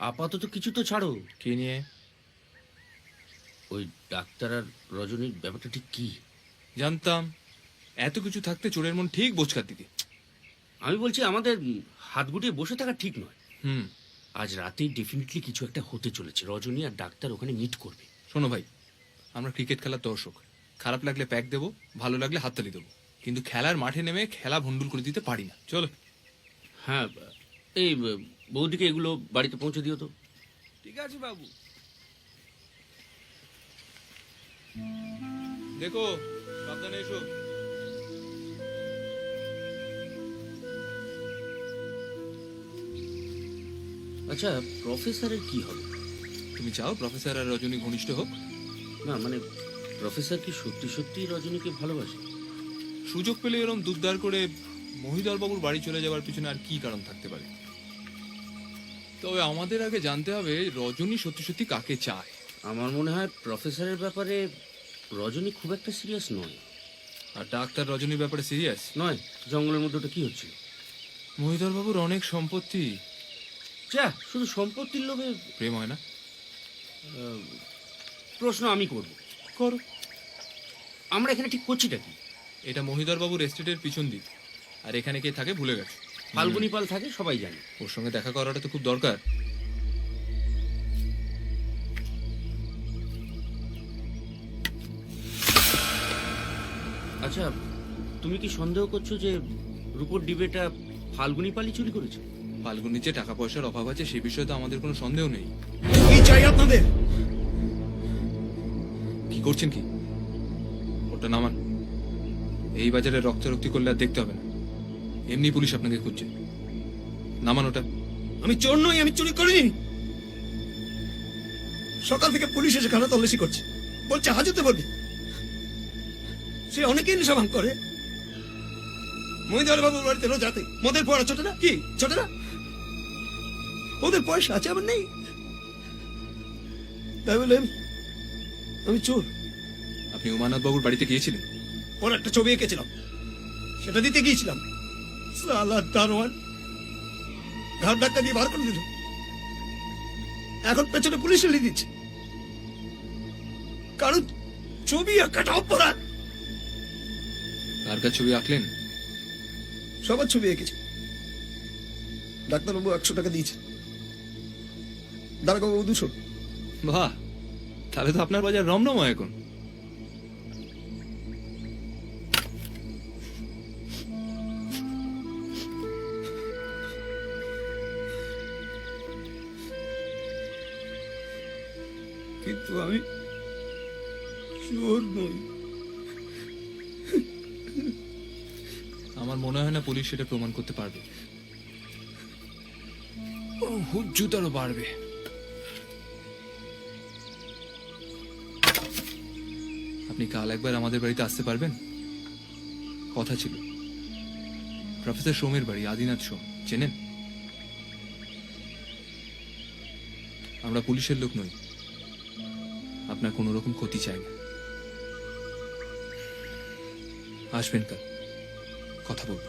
আপাতত কিছু তো ছাড়ো। কি নিয়ে? ওই ডাক্তার আর রজনীর ব্যাপারটা ঠিক কি? জানতাম এত কিছু থাকতে চোরের মন ঠিক বোঝকার দিকে। আমি বলছি, আমাদের হাত গুটিয়ে বসে থাকা ঠিক নয়। হুম, আজ রাতেই ডেফিনেটলি কিছু একটা হতে চলেছে। রজনী আর ডাক্তার ওখানে মিট করবে। শোনো ভাই, আমরা ক্রিকেট খেলার দর্শক। খারাপ লাগলে প্যাক দেবো, ভালো লাগলে হাততালি দেবো, কিন্তু খেলার মাঠে নেমে খেলা ভন্ডুল করে দিতে পারি না। চলো। হ্যাঁ, এই বৌদিকে এগুলো বাড়িতে পৌঁছে দিও তো। ঠিক আছে বাবু। দেখো, সাবধানে এসো। আচ্ছা, প্রফেসরের কি হবে? তুমি চাও প্রফেসর আর রজনী ঘনিষ্ঠ হোক? না মানে, প্রফেসর কি সত্যি সত্যি রজনীকে ভালোবাসে? সুযোগ পেলে এরম দুধদার করে মহিদর বাবুর বাড়ি চলে যাওয়ার পিছনে আর কি কারণ থাকতে পারে? তবে আমাদের আগে জানতে হবে রজনী সত্যি সত্যি কাকে চায়। আমার মনে হয় প্রফেসরের ব্যাপারে রজনী খুব একটা সিরিয়াস নয়। আর ডাক্তার রজনীর ব্যাপারে সিরিয়াস নয়। জঙ্গলের মধ্যে ওটা কি হচ্ছে? মহিদর বাবুর অনেক সম্পত্তি। যা, শুধু সম্পত্তির লোভে প্রেম হয় না? প্রশ্ন আমি করব। করো। আমরা এখানে ঠিক করছিটা কি? এটা মহিদর বাবুর এস্টেটের পিছন দিক, আর এখানে কে থাকে ভুলে গেছে। ফাল্গুনি পাল থাকে, সবাই জানে। ওর সঙ্গে দেখা করাটা তো খুব দরকার। আচ্ছা, তুমি কি সন্দেহ করছো যে রূপোর ডিবেটা ফাল্গুনি পালই চুরি করেছে? ফাল্গুনির যে টাকা পয়সার অভাব আছে সে বিষয়ে তো আমাদের কোনো সন্দেহ নেই। কি চাই আপনাদের? কি করছেন কি? ওটা নামান। এই বাজারে রক্তারক্তি করলে আর দেখতে হবে না। এমনি পুলিশ আপনাকে খুঁজছে। নামান ওটা। আমি চোর নই, আমি চুরি করিনি। সকাল থেকে পুলিশ এসে খানা তল্লাশি করছে, বলছে হাজতে বলবি। সে অনেকেই নেশা ভাঙ করে। মহিদার বাবুর বাড়িতে রোজ রাতে মদের পড়া ছোট না? কি ছোট না? ওদের পয়সা আছে, আমার নেই। তাই বলে আমি চোর? আপনি উমানাথ বাবুর বাড়িতে গিয়েছিলেন? ওর একটা ছবি এঁকেছিলাম, সেটা দিতে গিয়েছিলাম। সালা দারোয়ান ঘাট ধাক্কা দিয়ে বার করে দিল। এখন পেছনে পুলিশ এলে দিচ্ছে, কারণ ছবি আঁকাটা অপরাধ। কার কার ছবি আঁকলেন? সবার ছবি এঁকেছি। ডাক্তারবাবু 100 টাকা দিয়েছে, দারোগাবু 200। বাহ, তাহলে তো আপনার বাজার রমরমা এখন। কিন্তু আমি চোর নই। আমার মনে হয় না পুলিশ সেটা প্রমাণ করতে পারবে। হুজ্জুতারও বাড়বে। আপনি কাল একবার আমাদের বাড়িতে আসতে পারবেন? কথা ছিল। প্রফেসর সোমের বাড়ি, আদিনাথ সোম চেনেন? আমরা পুলিশের লোক নই, আপনার কোনো রকম ক্ষতি চাই না। আসবেন কাল, কথা বলবো।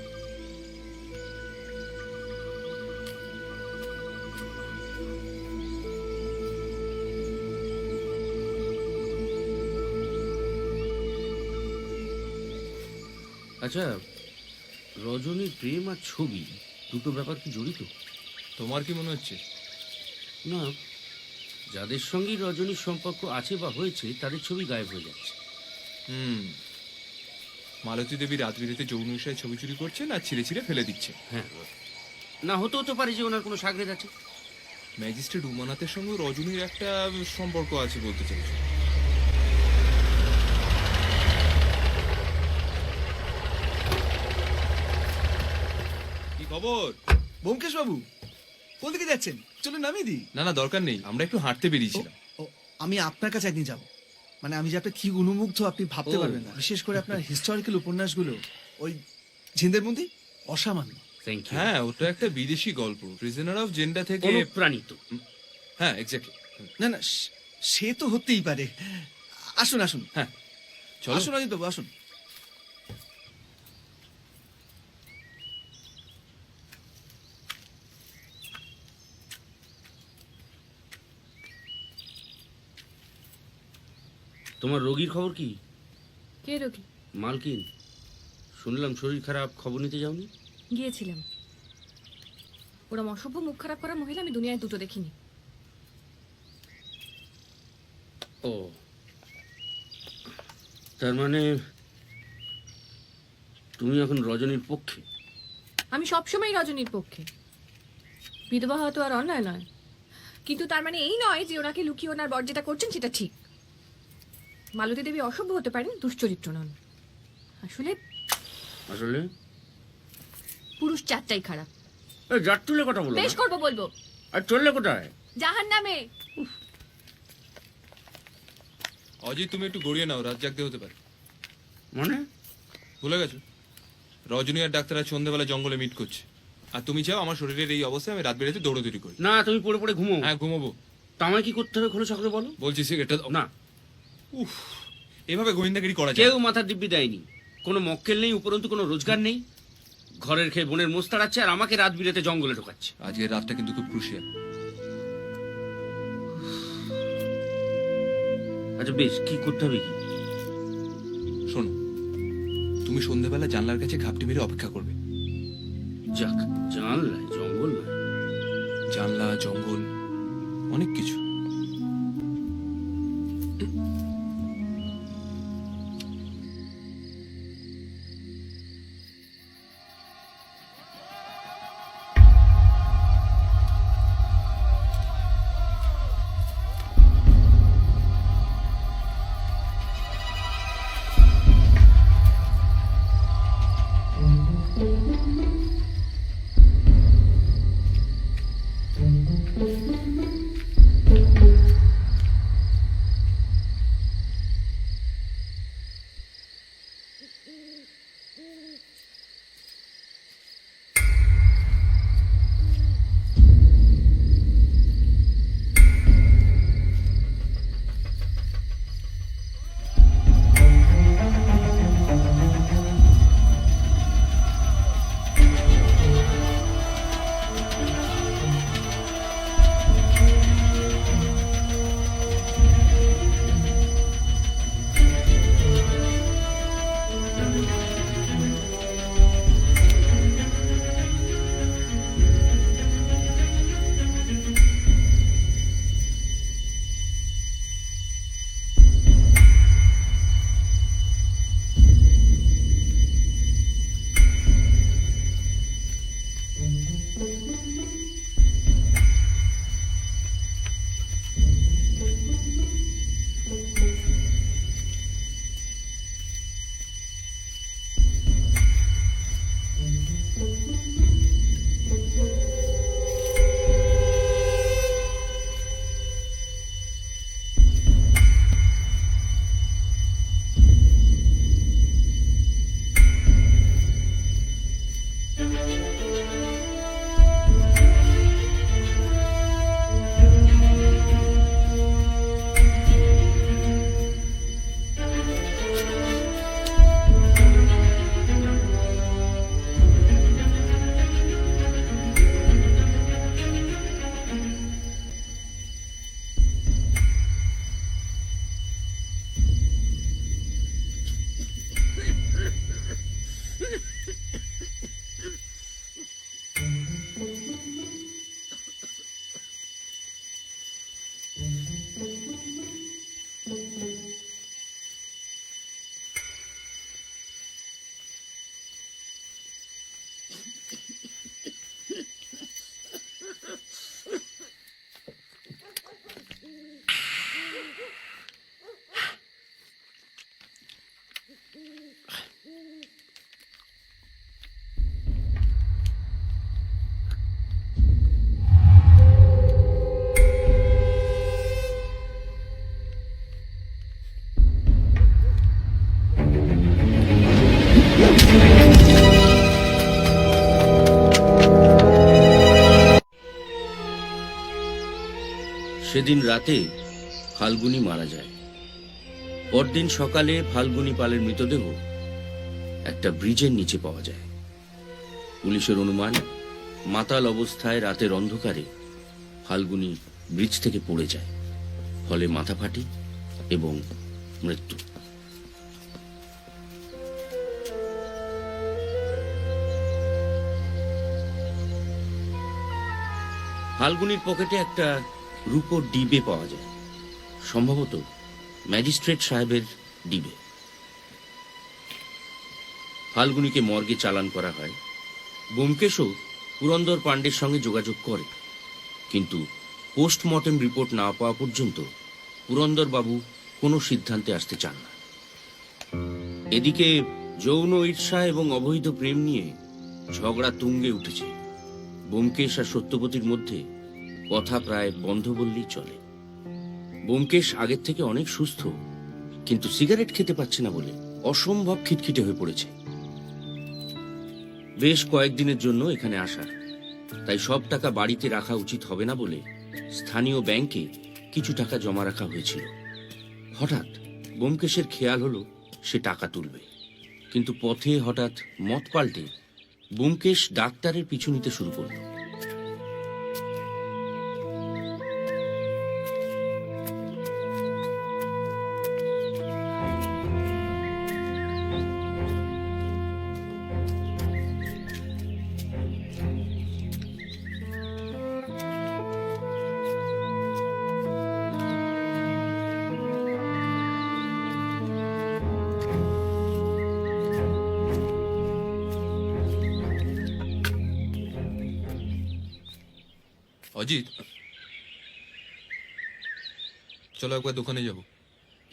আচ্ছা, রজনীর প্রেম আর ছবি দুটো ব্যাপার কি জড়িত? তোমার কি মনে হচ্ছে? না, যাদের সঙ্গেই রজনীর সম্পর্ক আছে বা হয়েছে তাদের ছবি গায়েব হয়ে যাচ্ছে। মালতী দেবী রাত বিরেতে যৌন বিষয়ে ছবি চুরি করছেন আর ছিঁড়ে ছিঁড়ে ফেলে দিচ্ছে। হ্যাঁ, না হতেও তো পারে যে ওনার কোনো সাগরেদ আছে। ম্যাজিস্ট্রেট উমানাথের সঙ্গে রজনীর একটা সম্পর্ক আছে বলতে চাইছো? কি খবর? ব্যোমকেশ বাবু, কোন দিকে যাচ্ছেন? চলুন নামিয়ে দিই। না না, দরকার নেই, আমরা একটু হাঁটতে বেরিয়েছিলাম। ও, আমি আপনার কাছে একদিন যাব। মানে আমি যে আপনার কি অনুমুগ্ধ আপনি ভাবতে ও। পারবেন না। বিশেষ করে আপনার হিস্টোরিক্যাল উপন্যাসগুলো, ওই ঝিন্দের মন্দির, অসামান্য। Thank you. হ্যাঁ, ওটা একটা বিদেশি গল্প, প্রিজনার অফ জেন্ডা থেকে। অনুপ্রাণিত। হ্যাঁ, এক্স্যাক্টলি। না না, সে তো হতেই পারে। আসুন আসুন, হ্যাঁ, চলো। আসুন অজিত বাবু, আসুন। তোমার রোগীর খবর কি? কে রোগী? মালকিন। শুনলাম শরীর খারাপ, খবর নিতে যাওনি? গিয়েছিলাম। ওরম অসভ্য মুখ খারাপ করা মহিলা আমি দুনিয়ায় দুটো দেখিনি। ও, তার মানে তুমি এখন রজনীর পক্ষে? আমি সবসময় রজনীর পক্ষে। বিধবা হওয়া তো আর অন্যায় নয়, কিন্তু তার মানে এই নয় যে ওনাকে লুকিয়ে ওনার বর যেটা করছেন সেটা ঠিক। মালতী দেবী অসভ্য হতে পারেন, দুশ্চরিত্র নন। আসলে আসলে পুরুষ চারটাই খারাপ। জাত তুলে কথা বলো বেশ না। করবো, বলবো। আর চললে কোথায়? জাহান নামে। অজিত, তুমি একটু গড়িয়ে নাও, রাত জাগতে হতে পারে। মানে ভুলে গেছো? রজনী আর ডাক্তার আজ সন্ধ্যাবেলা জঙ্গলে মিট করছে, আর তুমি চাও আমার শরীরের এই অবস্থায় আমি রাত বেড়েতে দৌড়দৌড়ি করি? না, তুমি পড়ে পড়ে ঘুমো। হ্যাঁ, ঘুমাবো। তা আমায় কি করতে হবে খোলো সকলে বলো। বলছি সিগারেটটা দাও। না, উফ, এভাবে গোয়েন্দাগিরি করা যায় কেউ না। মাথার দিব্যি দেয়নি, কোনো মক্কেল নেই, উপরন্তু কোনো রোজগার নেই। ঘরের খেয়ে বোনের মোষ তাড়াচ্ছে আর আমাকে রাত বিরেতে জঙ্গলে ঢোকাচ্ছে। আজকের রাতটা কিন্তু খুব ক্রুশিয়াল। আচ্ছা বেশ, কি করতে হবে কি? শোনো, তুমি সন্ধ্যাবেলা জানলার কাছে ঘাপটি মেরে অপেক্ষা করবে। যাক, জানলায় জঙ্গল নয়। জানলা, জঙ্গল, অনেক কিছু। সেদিন রাতে ফাল্গুনী মারা যায়। পরদিন সকালে ফাল্গুনী পালের মৃতদেহ একটা ব্রিজের নিচে পাওয়া যায়। পুলিশের অনুমান, মাতাল অবস্থায় রাতের অন্ধকারে ফাল্গুনী ব্রিজ থেকে পড়ে যায়, ফলে মাথা ফাটি এবং মৃত্যু। ফাল্গুনীর পকেটে একটা রূপোর ডিবে পাওয়া যায়, সম্ভবত ম্যাজিস্ট্রেট সাহেবের ডিবে। ফাল্গুনীকে মর্গে চালান করা হয়। ব্যোমকেশও পুরন্দর পাণ্ডের সঙ্গে যোগাযোগ করে, কিন্তু পোস্টমর্টেম রিপোর্ট না পাওয়া পর্যন্ত পুরন্দরবাবু কোনো সিদ্ধান্তে আসতে চান না। এদিকে যৌন ঈর্ষা এবং অবৈধ প্রেম নিয়ে ঝগড়া তুঙ্গে উঠেছে। ব্যোমকেশ আর সত্যবতীর মধ্যে কথা প্রায় বন্ধ বললেই চলে। ব্যোমকেশ আগের থেকে অনেক সুস্থ, কিন্তু সিগারেট খেতে পারছে না বলে অসম্ভব খিটখিটে হয়ে পড়েছে। বেশ কয়েকদিনের জন্য এখানে আসা, তাই সব টাকা বাড়িতে রাখা উচিত হবে না বলে স্থানীয় ব্যাংকে কিছু টাকা জমা রাখা হয়েছিল। হঠাৎ ব্যোমকেশের খেয়াল হলো সে টাকা তুলবে, কিন্তু পথে হঠাৎ মত পাল্টে ব্যোমকেশ ডাক্তারের পিছু নিতে শুরু করল। অজিত, চলো একবার দোকানে যাব।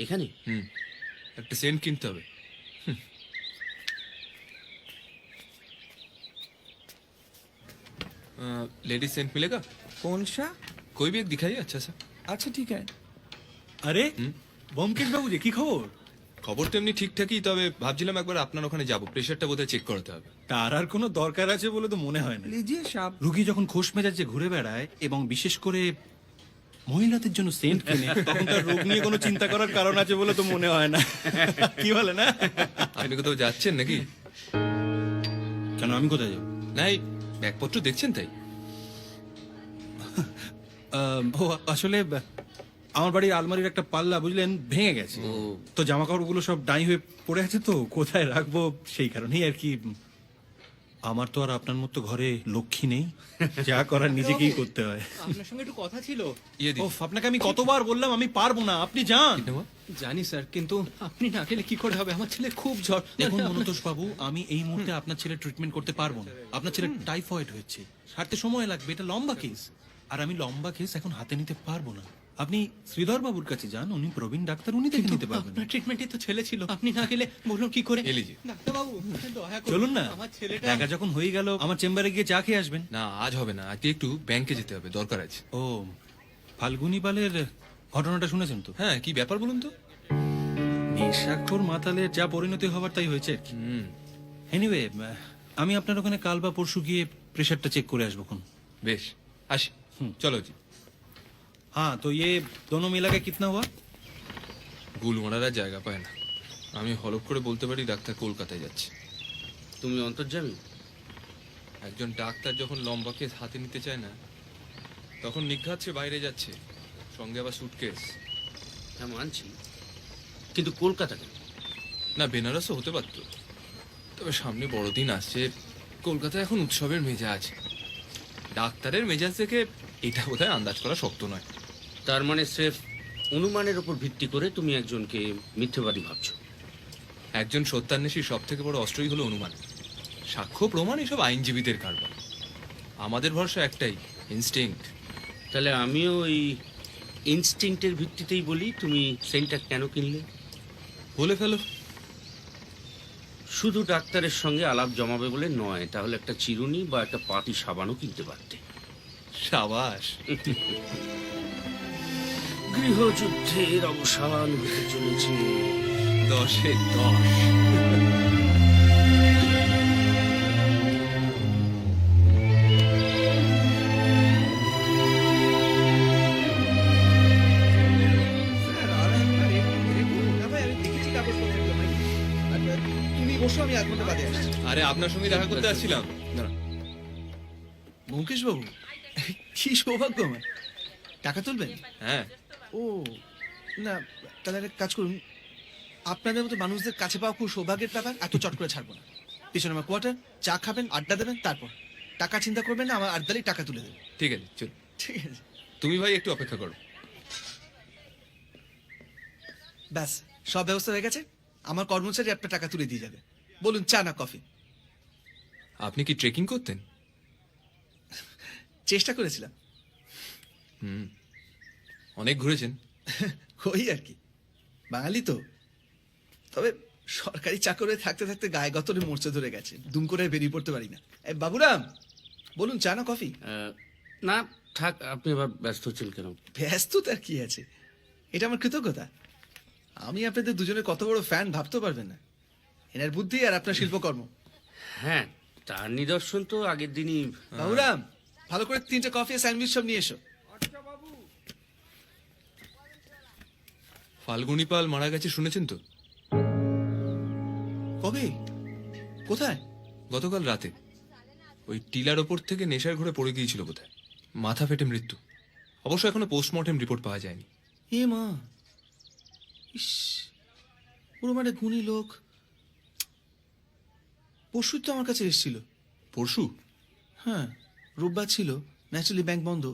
এখানে একটা সেন্ট কিনতে হবে। लेडीज सेंट मिलेगा? कौन सा? कोई भी एक दिखाइए अच्छा सा। अच्छा ठीक है। আরে ব্যোমকেশ বাবু যে কি খবর? খবর তো এমনি ঠিকঠাকই, তবে ভাবছিলাম একবার আপনার ওখানে যাব, প্রেশারটা বোধহয় চেক করাতে হবে। তার আর কোনো দরকার আছে বলে তো মনে হয় না। लीजिए साहब। রুগী যখন খোশ মেজাজে ঘুরে বেড়ায় এবং বিশেষ করে মহিলাদের জন্য সেন্ট কেনে, তখন তার রোগ নিয়ে কোনো চিন্তা করার কারণ আছে বলে তো মনে হয় না। কি বলে না? আপনি কোথাও যাচ্ছেন নাকি? কেন, আমি কোথায় যাবো? নাই, ব্যাগপত্র দেখছেন তাই। ও আসলে আমার বাড়ির আলমারির একটা পাল্লা বুঝলেন ভেঙে গেছে, তো জামা কাপড়গুলো সব ডাই হয়ে পড়ে আছে, তো কোথায় রাখবো সেই কারণেই আর কি। আমার তো আর আপনার মতো ঘরে লক্ষ্মী নেই, যা করার নিজেকেই করতে হয়। আপনার সঙ্গে একটু কথা ছিল। ইয়ে ওফ, আপনাকে আমি কতবার বললাম আমি পারবো না, আপনি যান। জানি স্যার, কিন্তু আপনি না গেলে কি করে হবে? আমার ছেলে খুব জ্বর। দেখুন মনোতোষ বাবু, আমি এই মুহূর্তে আপনার ছেলে ট্রিটমেন্ট করতে পারবো না। আপনার ছেলে টাইফয়েড হয়েছে, সারতে সময় লাগবে, এটা লম্বা কেস, আর আমি লম্বা কেস এখন হাতে নিতে পারবো না। আপনি শ্রীধর বাবুর কাছে যান, উনি প্রবীণ ডাক্তার, উনি দেখে নিতে পারবেন। আপনার ট্রিটমেন্টে তো ছেলে ছিল, আপনি না গেলে বলুন কি করে? এই লিজিয়ে। ডাক্তার বাবু দয়া করে চলুন না, আমার ছেলেটা। দেখা যখন হয়ে গেল আমার চেম্বারে গিয়ে চা খেয়ে আসবেন। না, আজ হবে না, আজকে একটু ব্যাংকে যেতে হবে, দরকার আছে। ও, ফাল্গুনী পালের ঘটনাটা শুনেছেন তো? হ্যাঁ, কি ব্যাপার বলুন তো? নেশাখোর মাতালের যা পরিণতি হবার তাই হয়েছে আর কি। এনিওয়ে, আমি আপনার ওখানে কাল বা পরশু গিয়ে প্রেশারটা চেক করে আসবো। কোন বেশ, আসি। চলো জি। हाँ तो ये दोनों मिला के कितना हुआ? গুল মারার আর জায়গা পায় না। আমি হলপ করে বলতে পারি ডাক্তার কলকাতায় যাচ্ছে। তুমি অন্তর্যামী? একজন ডাক্তার যখন লম্বা কেস হাতে নিতে চায় না, তখন নিঘাত সে বাইরে যাচ্ছে, সঙ্গে আবার সুটকেস। হ্যাঁ মানছি, কিন্তু কলকাতা কেন? না, বেনারসও হতে পারত, তবে সামনে বড়দিন আসছে, কলকাতায় এখন উৎসবের মেজাজ। ডাক্তারের মেজাজ থেকে এটা বোধহয় আন্দাজ করা শক্ত নয়। তার মানে স্রেফ অনুমানের উপর ভিত্তি করে তুমি একজনকে মিথ্যাবাদী ভাবছো? একজন সত্যান্বেষীর সব থেকে বড় অস্ত্রই হলো অনুমান। সাক্ষ্য প্রমাণ এসব আইনজীবীদের কারবার, আমাদের ভরসা একটাই, ইনস্টিংক্ট। তাহলে আমিও ওই ইনস্টিংক্টের ভিত্তিতেই বলি, তুমি সেন্টটা কেন কিনলে? বলে ফেলো। শুধু ডাক্তারের সঙ্গে আলাপ জমাবে বলে নয়, তাহলে একটা চিরুনি বা একটা পাতি সাবানও কিনতে পারতে। সাবাস। গৃহযুদ্ধের অবসান হতে চলেছে। 10-এ 10। আরে আপনার সঙ্গে দেখা করতে আসছিলাম। দাঁড়ান। ব্যোমকেশ বাবু, কি সৌভাগ্য আমার। টাকা তুলবেন? হ্যাঁ, ও না, তাহলে একটা কাজ করুন, আপনাদের মতো মানুষদের কাছে পাওয়া খুব সৌভাগ্যের ব্যাপার, এত চট করে ছাড়বো না। পিছনে আমার কোয়ার্টার, চা খাবেন, আড্ডা দেবেন, তারপর টাকা চিন্তা করবেন না, আমার আড্ডালেই টাকা তুলে দেবেন। ঠিক আছে, চল। ঠিক আছে, তুমি ভাই একটু অপেক্ষা করো। ব্যাস সব ব্যবস্থা হয়ে গেছে। আমার কর্মচারী আপনার টাকা তুলে দিয়ে যাবে। বলুন, চা না কফি? আপনি কি ট্রেকিং করতেন? চেষ্টা করেছিলাম। অনেক ঘুরেছেন। ওই আর কি, বাঙালি তো। তবে সরকারি চাকরে থাকতে থাকতে গায়ে গতরে মোর্চা ধরে গেছে, দুম করে বেরিয়ে পড়তে পারি না। বাবুরাম, বলুন, চা না কফি? না থাক, আপনি আবার ব্যস্ত হচ্ছেন কেন? ব্যস্ত তার কি আছে, এটা আমার কৃতজ্ঞতা। আমি আপনাদের দুজনের কত বড় ফ্যান ভাবতে পারবেন না। এনার বুদ্ধি আর আপনার শিল্পকর্ম। হ্যাঁ, তার নিদর্শন তো আগের দিনই। বাবুরাম, ভালো করে 3টে কফি আর স্যান্ডউইচ সব নিয়ে এসো। ফাল্গুনী পাল মারা গেছে শুনেছেন তো? কবে? কোথায়? গতকাল রাতে ওই টিলার ওপর থেকে নেশার ঘরে পড়ে গিয়েছিল বোধহয়। মাথা ফেটে মৃত্যু। অবশ্য এখনো পোস্টমর্টেম রিপোর্ট পাওয়া যায়নি। এ মা, ইস, পুরো মানে গুণী লোক। পরশুই তো আমার কাছে এসেছিল। পরশু? হ্যাঁ, রোববার ছিল, ন্যাচারালি ব্যাংক বন্ধ।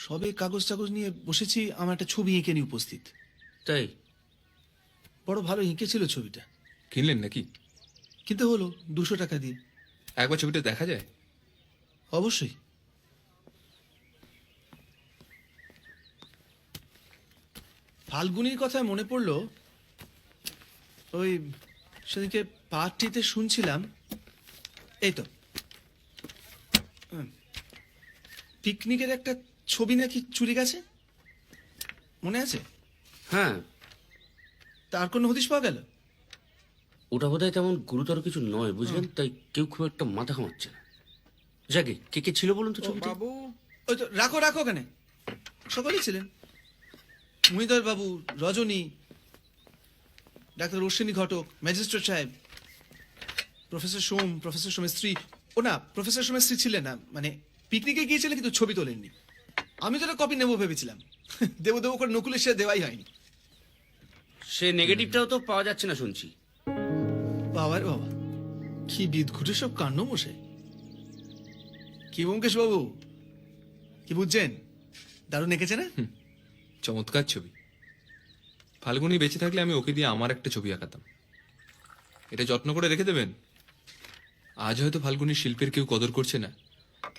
সবে কাগজ টাগজ নিয়ে বসেছি, আমার একটা ছবি এঁকে নিয়ে উপস্থিত। তাই? বড় ভালো এঁকেছিল ছবিটা। কিনলেন নাকি? কিনতে হলো 200 টাকা দিয়ে। একবার ছবিটা দেখা যায়? অবশ্যই। ফাল্গুনির কথায় মনে পড়লো, ওই সেদিকে পার্টিতে শুনছিলাম, এই তো পিকনিকের একটা ছবি নাকি চুরি গেছে, মনে আছে? হ্যাঁ, তার কোনো হদিশ পাওয়া গেল? ওটা বোধহয় তেমন গুরুতর কিছু নয়, বুঝলেন, তাই কেউ খুব একটা মাথা ঘামাচ্ছে না। যাকে কে কে ছিল বলুন তো ছবিতে? ওই তো, রাখো রাখো, ওখানে সকলেই ছিলেন। মহিধর বাবু, রজনী, ডাক্তার অশ্বিনী ঘটক, ম্যাজিস্ট্রেট সাহেব, প্রফেসর সোম, প্রফেসর সোমের স্ত্রী। ও না, প্রফেসর সোমের স্ত্রী ছিলেন না, মানে পিকনিকে গিয়েছিলেন কিন্তু ছবি তোলেননি। আমি তো একটা কপি নেবো ভেবেছিলাম, দেবো দেবো করে নকুলের সে দেওয়াই হয়নি। সে নেগেটিভটাও তো পাওয়া যাচ্ছে না শুনছি। বাবার বাবা, কি বিদঘুটে সব কাণ্ড মশাই। কি ব্যোমকেশ বাবু, কি বুঝছেন? দারুণ এঁকেছে না? চমৎকার ছবি। ফাল্গুনী বেঁচে থাকলে আমি ওকে দিয়ে আমার একটা ছবি আঁকাতাম। এটা যত্ন করে রেখে দেবেন। আজ হয়তো ফাল্গুনীর শিল্পের কেউ কদর করছে না,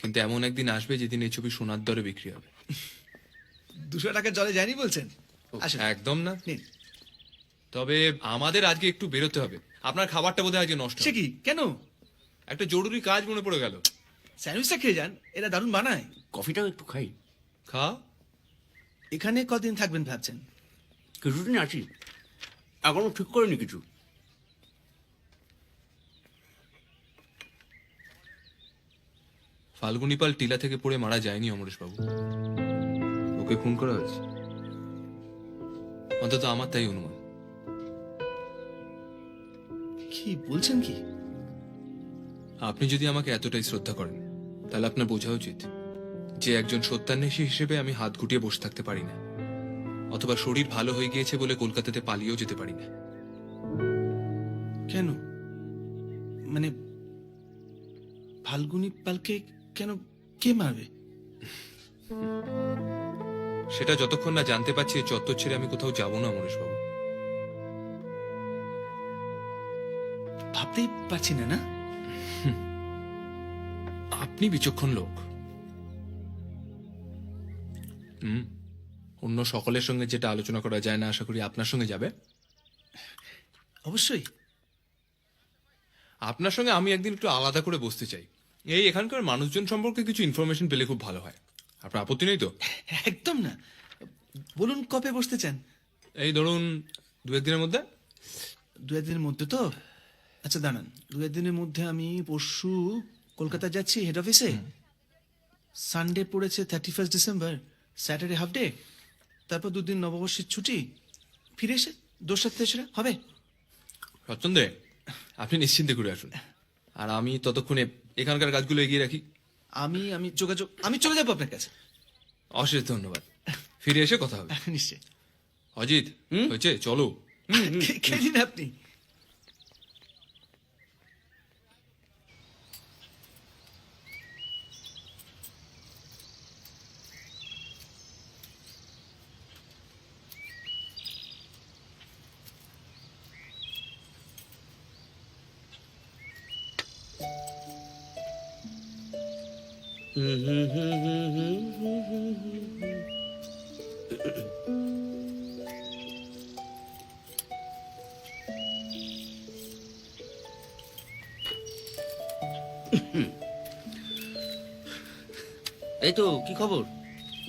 কিন্তু এমন একদিন আসবে যেদিন এই ছবি সোনার দরে বিক্রি হবে। 200 টাকার জলে যায়নি বলছেন? আসুন। একদম না। নিন। তবে আমাদের আজকে একটু বেরোতে হবে। আপনার খাবারটা বোধহয় আজকে নষ্ট সে হবে। কি, কেন? একটা জরুরি কাজ মনে পড়ে গেল। স্যান্ডউইচটা খেয়ে যান, এরা দারুণ বানায়। কফিটাও একটু খাই। খা। এখানে কদিন থাকবেন ভাবছেন? কিছুদিন আছি, এখনো ঠিক করিনি কিছু। ফাল্গুনী পাল টিলা থেকে পড়ে মারা যায়নি অমরেশ বাবু, ওকে খুন করা হয়েছে। অন্তত আমার তাই অনুমান। কি বলছেন কি? আপনি যদি আমাকে এতটাই শ্রদ্ধা করেন, তাহলে আপনার বোঝা উচিত যে একজন সত্যান্বেষী হিসেবে আমি হাত গুটিয়ে বসে থাকতে পারি না, অথবা শরীর ভালো হয়ে গিয়েছে বলে কলকাতাতে পালিয়েও যেতে পারি না। কেন? মানে ফাল্গুনী পালকে কেন, কে মারবে? সেটা যতক্ষণ না জানতে পারছি এই চত্বর ছেড়ে আমি কোথাও যাব না অমরেশ বাবু। ভাবতেই পারছি না। না, আপনি বিচক্ষণ লোক। অন্য সকলের সঙ্গে যেটা আলোচনা করা যায় না, আশা করি আপনার সঙ্গে যাবে। অবশ্যই। আপনার সঙ্গে আমি একদিন একটু আলাদা করে বসতে চাই। এই এখানকার মানুষজন সম্পর্কে কিছু ইনফরমেশন পেলে খুব ভালো হয়। আপনার আপত্তি নেই তো? একদম না। বলুন, কবে বসতে চান? এই ধরুন 2-1 দিনের মধ্যে। 2-1 দিনের মধ্যে তো? আচ্ছা দাঁড়ান, 2-1 দিনের মধ্যে আমি পরশু কলকাতা যাচ্ছি হেড অফিসে। সানডে পড়েছে 31 ডিসেম্বর, স্যাটারডে হাফ ডে, তারপর 2 দিন নববর্ষের ছুটি। ফিরে এসে 2-7 তেসরা হবে। সচ্চন্দে, আপনি নিশ্চিন্তে ঘুরে আসুন। আর আমি ততক্ষণে এখানকার কাজগুলো এগিয়ে রাখি। আমি চলে যাবো আপনার কাছে। অশেষ ধন্যবাদ, ফিরে এসে কথা হবে। নিশ্চয়। অজিত, হয়েছে, চলো। খেয়ে দিন আপনি। এই তো, কি খবর?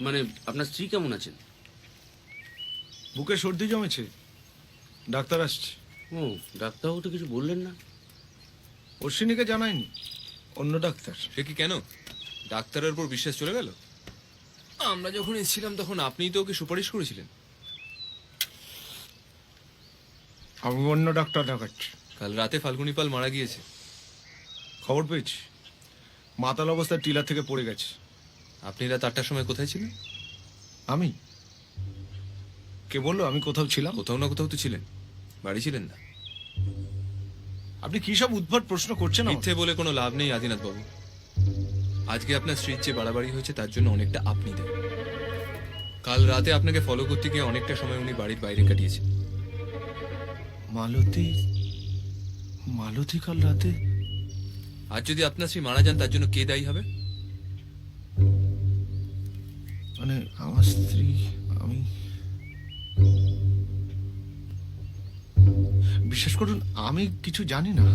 মানে আপনার স্ত্রী কেমন আছেন? বুকে সর্দি জমেছে, ডাক্তার আসছে। ও, ডাক্তারবাবু তো কিছু বললেন না। অশ্বিনীকে জানায়নি, অন্য ডাক্তার। সে কি, কেন? ডাক্তারের উপর বিশ্বাস চলে গেল? আমরা যখন এসেছিলাম তখন আপনিই তো ওকে সুপারিশ করেছিলেন। আমি অন্য ডাক্তার দেখাচ্ছি। কাল রাতে ফাল্গুনি পাল মারা গিয়েছে। খবর পেয়েছি, মাতাল অবস্থায় টিলা থেকে পড়ে গেছে। আপনি রাত 8টার সময় কোথায় ছিলেন? আমি? কে বললো আমি কোথাও ছিলাম? কোথাও না কোথাও তো ছিলেন, বাড়ি ছিলেন না। আপনি কি সব উদ্ভট প্রশ্ন করছেন? মিথ্যে বলে কোনো লাভ নেই আদিনাথ বাবু। আজকে আপনার স্ত্রীর যে বাড়াবাড়ি হয়েছে তার জন্য অনেকটা আপনি দেন। কাল রাতে আপনাকে ফলো করতে গিয়ে অনেকটা সময় উনি বাড়ির বাইরে কাটিয়েছে। মালতী, মালতী কাল রাতে? আর যদি আপনার স্ত্রী মারা যান তার জন্য কে দায়ী হবে? মানে আমার স্ত্রী, আমি, বিশ্বাস করুন আমি কিছু জানি না।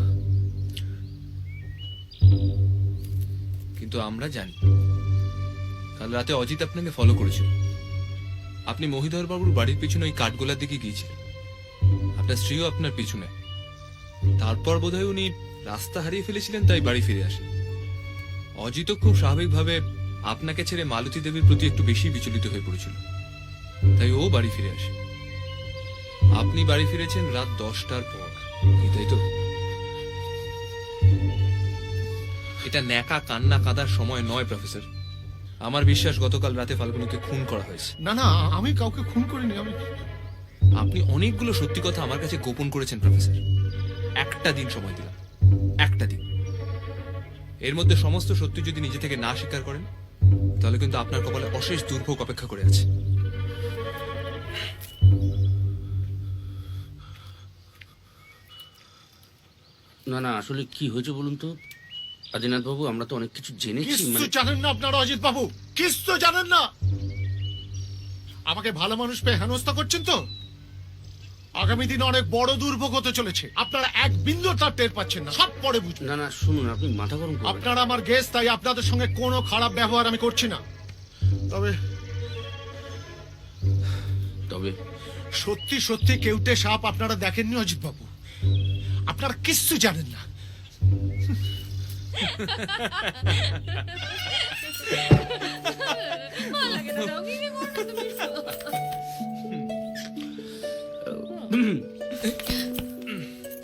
কিন্তু আমরা জানি। কাল রাতে অজিত আপনাকে ফলো করেছিল। আপনি মহিধর বাবুর বাড়ির পিছনে ওই কাঠগোলার দিকে গিয়েছিলেন। আপনার স্ত্রীও আপনার পিছনে। তারপর বোধহয় উনি রাস্তা হারিয়ে ফেলেছিলেন, তাই বাড়ি ফিরে আসেন। অজিত খুব স্বাভাবিকভাবে আপনাকে ছেড়ে মালতী দেবীর প্রতি একটু বেশি বিচলিত হয়ে পড়েছিল, তাই ও বাড়ি ফিরে আসে। আপনি বাড়ি ফিরেছেন রাত 10টার পর, তাই তো? এটা ন্যাকা কান্না কাঁদার সময় নয় প্রফেসর। আমার বিশ্বাস গতকাল রাতে ফাল্গুনিকে খুন করা হয়েছে। না না, আমি কাউকে খুন করিনি। আপনি অনেকগুলো সত্যি কথা আমার কাছে গোপন করেছেন প্রফেসর। একটা দিন সময় দিলাম, একটা দিন। এর মধ্যে সমস্ত সত্যি যদি নিজে থেকে না স্বীকার করেন তাহলে কিন্তু আপনার কপালে অশেষ দুর্ভোগ অপেক্ষা করে আছে। না না, আসলে কি হয়েছে বলুন তো আদিনাথ বাবু, আমরা তো অনেক কিছু জেনেছি। কিছু জানেন না আপনারা অজিত বাবু, কিছু জানেন না। আমাকে ভালো মানুষ পেয়ে হেনস্থা করছেন তো। আগামী দিনে অনেক বড় দুর্ভোগ হতে চলেছে, আপনারা এক বিন্দু তার টের পাচ্ছেন না, সব পরে বুঝবেন। না না, শুনুন, আপনি মাথা গরম করবেন না। আপনারা আমার গেস্ট, তাই আপনাদের সঙ্গে কোনো খারাপ ব্যবহার আমি করছি না। তবে তবে সত্যি সত্যি কেউটে সাপ আপনারা দেখেননি অজিত বাবু, আপনারা কিচ্ছু জানেন না।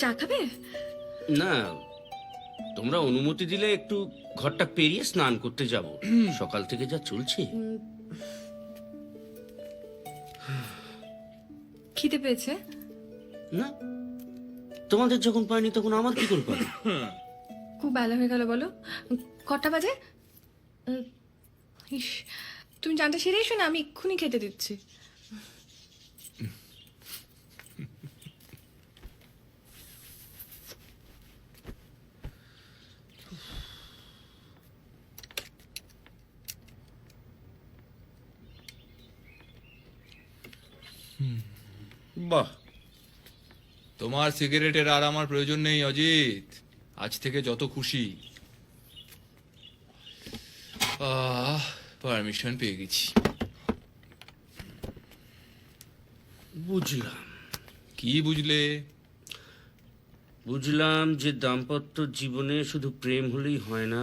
চা খাবে? না, তোমরা অনুমতি দিলে একটু ঘরটা পেরিয়ে স্নান করতে যাব। সকাল থেকে যা চলছে। খিদে পেয়েছে? না, তোমাদের যখন পাইনি তখন আমার কি করে পাবে? খুব বেলা হয়ে গেল বলো। কটা বাজে? ইস, তুমি জানটা সেরে এসো না, আমি এক্ষুনি খেতে দিচ্ছি। বাহ, তোমার সিগারেটের আর আমার প্রয়োজন নেই অজিত। আজ থেকে যত খুশি। পারমিশন পেয়ে গেছি। বুঝলাম। কি বুঝলে? বুঝলাম যে দাম্পত্য জীবনে শুধু প্রেম হলেই হয় না,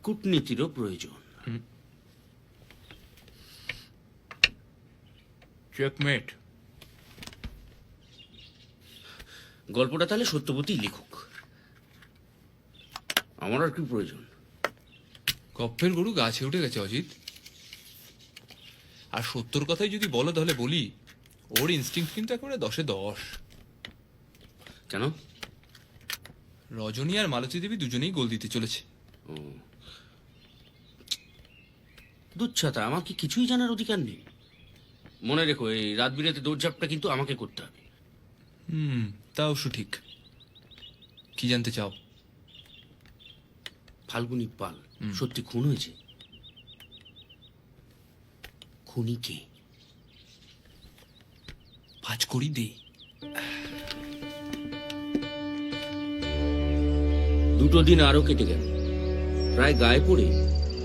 কূটনীতিরও প্রয়োজন। চেকমেট। গল্পটা তাহলে সত্যবতী লিখুক, আমার আর কি প্রয়োজন? কপ্পের গরু গাছে উঠে গেছে অজিত। আর সত্যর কথাই যদি বলো তাহলে বলি, ওর ইনস্টিংক্ট কিন্তু একেবারে 10-এ 10। কেন? রজনী আর মালতী দেবী দুজনেই গোল দিতে চলেছে। দুচ্ছাতা, আমার কি কিছুই জানার অধিকার নেই? মনে রেখো, এই রাত বিরাতে দৌড়ঝাঁপটা কিন্তু আমাকে করতে হবে। তা অবশ্য ঠিক। কি জানতে চাও? ফাল্গুনী পাল সত্যি খুন হয়েছে? খুনি কে? ভাজ করি দে। দুটো দিন আরো কেটে গেল। প্রায় গায়ে পড়ে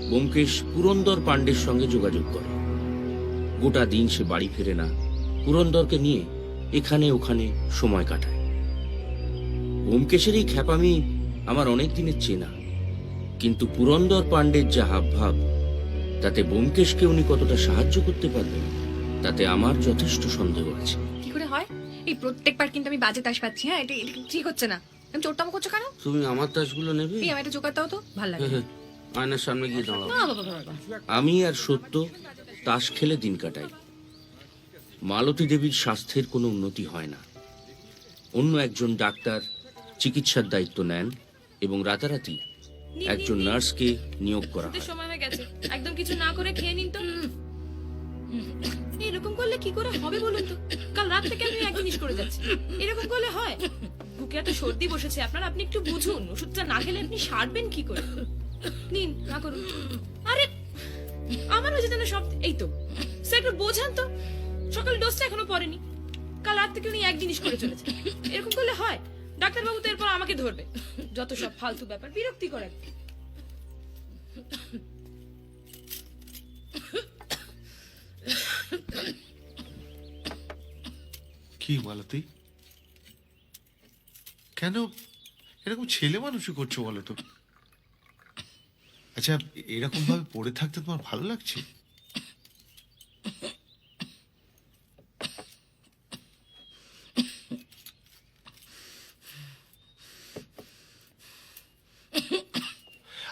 ব্যোমকেশ পুরন্দর পাণ্ডের সঙ্গে যোগাযোগ করে। গোটা দিন সে বাড়ি ফেরে না, পুরন্দরকে নিয়ে এখানে ওখানে সময় কাটায়। ব্যোমকেশের এই খ্যাপামি আমার অনেক দিনের চেনা, কিন্তু পুরন্দর পাণ্ডের যা হাবভাব, তাতে ব্যোমকেশকে উনি কতটা সাহায্য করতে পারবেন তাতে আমার যথেষ্ট সন্দেহ আছে। কি করে হয়? এই প্রত্যেকবার কিন্তু আমি বাজে তাস পাচ্ছি। হ্যাঁ, এটা ঠিক হচ্ছে না। তুমি চোরটামো করছো কেন? তুমি আমার তাসগুলো নেবে? এই আমার একটা জোগাড় দাও তো, ভালো লাগে। আয়নার সামনে গিয়ে দাঁড়াও। না বাবা বাবা, আমি আর সত্য তাস খেলে দিন কাটাই। মালতী দেবীর স্বাস্থ্যের কোনো উন্নতি হয় না। অন্য একজন ডাক্তার চিকিৎসার দায়িত্ব নেন এবং রাতারাতি একজন নার্সকে নিয়োগ করা হয়। সময় হয়ে গেছে, একদম কিছু না করে খেয়ে নিন তো। এরকম করলে কি করে হবে বলুন তো? কাল রাত থেকে আমি এক জিনিস করে যাচ্ছি, এরকম করলে হয়? বুকে এত সর্দি বসেছে আপনার, আপনি একটু বুঝুন। ওষুধটা না খেলে আপনি সারবেন কি করে? নিন, না করুন। আরে আমার হয়েছে যেন সব। এই তো স্যার, একটু বোঝান তো। সকাল ডোজটা এখনো পড়েনি, কাল রাত থেকে উনি এক জিনিস করে চলেছে। এরকম করলে হয়? ডাক্তারবাবু তো এরপর আমাকে ধরবে। যত সব ফালতু ব্যাপার, বিরক্তি করে। কি মালতী, কেন এরকম ছেলে মানুষই করছো বলো তো? আচ্ছা, এরকম ভাবে পড়ে থাকতে তোমার ভালো লাগছে?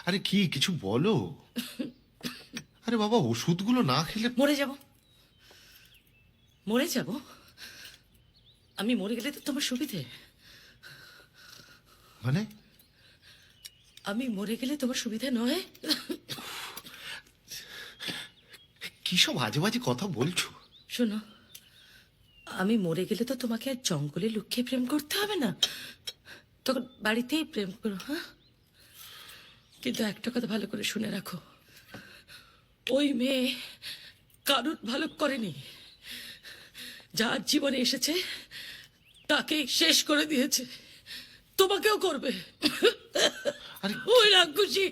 আরে কি, কিছু বলো। আরে বাবা, ওষুধগুলো না খেলে মরে যাব, মরে যাব। আমি মরে গেলে তো তোমার সুবিধে। মানে? আমি মরে গেলে তোমার সুবিধা নয়? কি সব আজে বাজে কথা বলছো? শোনো, আমি মরে গেলে তো তোমাকে আর জঙ্গলে লুকিয়ে প্রেম করতে হবে না, তখন বাড়িতেই প্রেম করো। হ্যাঁ, কিন্তু একটা কথা ভালো করে শুনে রাখো, ওই মেয়ে কারুর ভালো করেনি। যার জীবনে এসেছে তাকে শেষ করে দিয়েছে, তোমাকেও করবে। ওই রাক্ষসী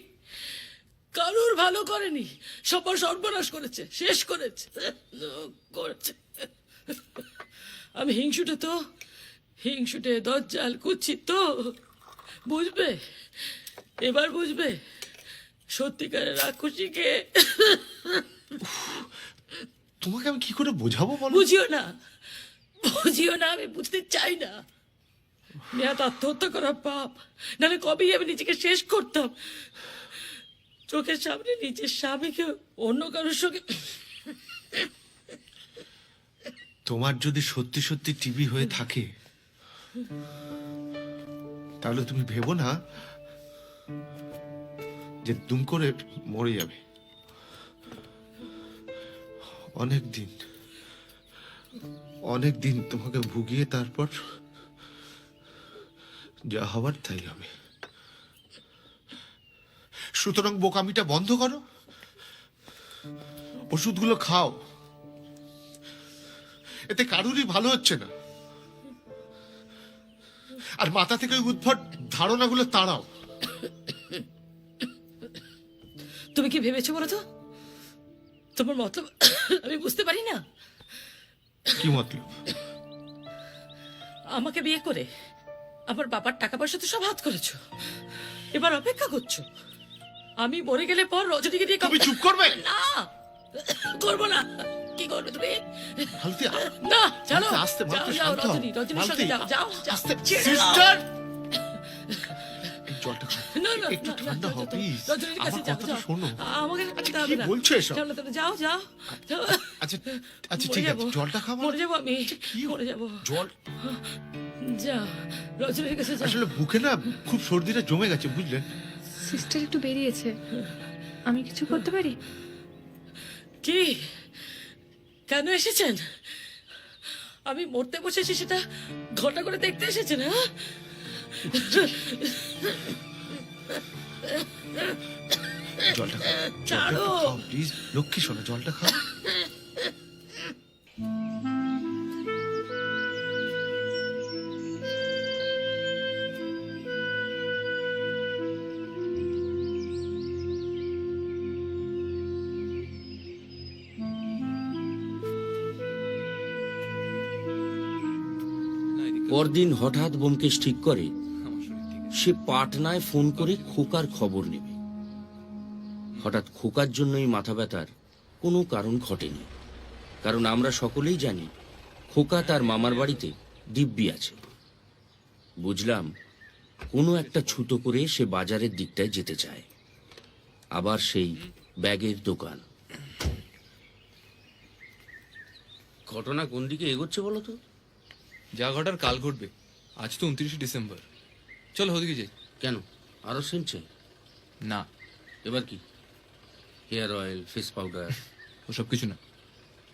কারুর ভালো করেনি, সবার সর্বনাশ করেছে, শেষ করেছে করেছে। আমি হিংসুটে তো, হিংসুটে দজ্জাল কুচ্ছিত তো, বুঝবে এবার বুঝবে সত্যিকারের রাক্ষসীকে। তোমাকে আমি কি করে বোঝাবো বলো? বুঝিও না, বুঝিও না, আমি বুঝতে চাই না। নেহাত আত্মহত্যা করা পাপ, নাহলে কবেই আমি নিজেকে শেষ করতাম। চোখের সামনে নিজের স্বামীকে অন্য কারোর সঙ্গে। তোমার যদি সত্যি সত্যি টিবি হয়ে থাকে তাহলে তুমি ভেবো না যে দুম করে মরে যাবে। অনেক দিন তোমাকে ভুগিয়ে তারপর যা হবার তাই হবে। সুতরাং বোকামিটা বন্ধ করো, ওষুধগুলো খাও। এতে কারুরই ভালো হচ্ছে না। আর মাথা থেকে ওই উদ্ভট ধারণাগুলো তাড়াও। তুমি কি ভেবেছো বলো তো? তোমার মতলব আমি বুঝতে পারি না। কি মতলব? আমাকে বিয়ে করে আমার বাবার টাকা পয়সা তো সব হাত করেছো, এবার অপেক্ষা করছো আমি মরে গেলে পর রজনীকে দিয়ে। তুমি চুপ করবে? না, করবো না। কি করবে তুমি? মালতী, না চলো মালতী, আস্তে, যাও মালতী, যাও শান্ত হও। রজনী রজনীর মালতী, সঙ্গে যাও যাও যাও। আস্তে, ছেড়ে দাও। সিস্টার! এই জলটা খাও। না, না, একটু না, ঠান্ডা যাও, হও, যাও, প্লিজ। রজনীর কাছে আমার যাও, কথাটা যাও। শোনো। আমাকে আচ্ছা, যেতে কি হবে না। বলছো এসব? চলো, চলো, যাও যাও যাও। আচ্ছা, আচ্ছা, মরে ঠিক যাবো। আছে, জলটা খাবো। মরে যাবো আমি মরে যাবো। জল যাও রজনীর কাছে যাও। আসলে বুকে না খুব সর্দিটা জমে গেছে, বুঝলেন? সিস্টার একটু বেরিয়েছে, আমি কিছু করতে পারি? কি কেন এসেছেন? আমি মরতে বসেছি সেটা ঘটা করে দেখতে এসেছেন? হ্যাঁ জলটা খাও, ছাড়ো। প্লিজ। লক্ষ্মী শোনো, জলটা খাও। পরদিন হঠাৎ ব্যোমকেশ ঠিক করে সে পাটনায় ফোন করে খোকার খবর নেবে। হঠাৎ খোকার জন্যই মাথা ব্যথার কোনো কারণ ঘটেনি, কারণ আমরা সকলেই জানি খোকা তার মামার বাড়িতে দিব্যি আছে। বুঝলাম কোনো একটা ছুতো করে সে বাজারের দিকটায় যেতে চায়, আবার সেই ব্যাগের দোকান। ঘটনা কোন দিকে এগোচ্ছে বলো তো? যা ঘটার কাল ঘটবে। আজ তো 29শে ডিসেম্বর। চলো ওদিকে যাই। কেন, আরো শুনছে? না, এবার কি? Hair oil, face powder? ওসব কিছু না,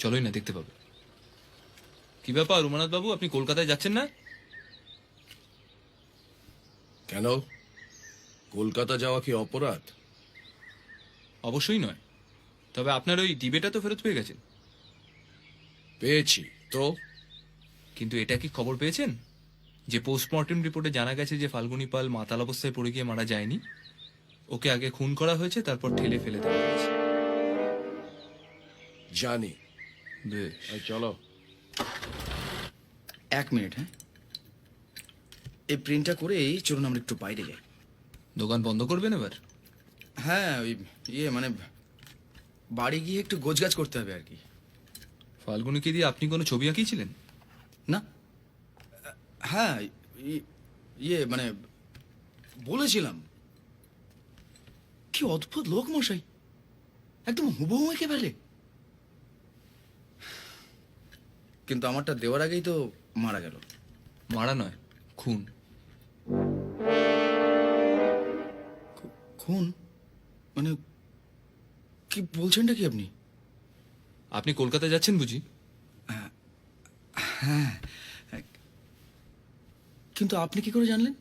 চলোই না, দেখতে পাবে। কি ব্যাপার উমানাথ বাবু, আপনি কলকাতায় যাচ্ছেন না? কেন, কলকাতা যাওয়া কি অপরাধ? অবশ্যই নয়, তবে আপনার ওই ডিবেটা তো ফেরত পেয়ে গেছেন। পেয়েছি তো। কিন্তু এটা কি খবর পেয়েছেন যে পোস্টমর্টেম রিপোর্টে জানা গেছে যে ফাল্গুনী পাল মাতাল অবস্থায় পড়ে গিয়ে মারা যায়নি, ওকে আগে খুন করা হয়েছে, তারপর ঠেলে ফেলে দেওয়া হয়েছে। জানি। বেশ, এই চলো। 1 মিনিট, হ্যাঁ? এই প্রিন্টটা করেই চলুন আমরা একটু বাইরে যাই। দোকান বন্ধ করবেন এবার? হ্যাঁ, ওই মানে বাড়ি গিয়ে একটু গোছগাছ করতে হবে আর কি। ফাল্গুনীকে দিয়ে আপনি কোনো ছবি আঁকিয়েছিলেন? না, হ্যাঁ, মানে বলেছিলাম। কি অদ্ভুত লোক মশাই, একদম হুবহু একেবারে। কিন্তু আমারটা দেওয়ার আগেই তো মারা গেল। মারা নয়, খুন। খুন? মানে কি বলছেনটা কি আপনি? আপনি কলকাতা যাচ্ছেন বুঝি? হ্যাঁ, কিন্তু আপনি কি করে জানলেন?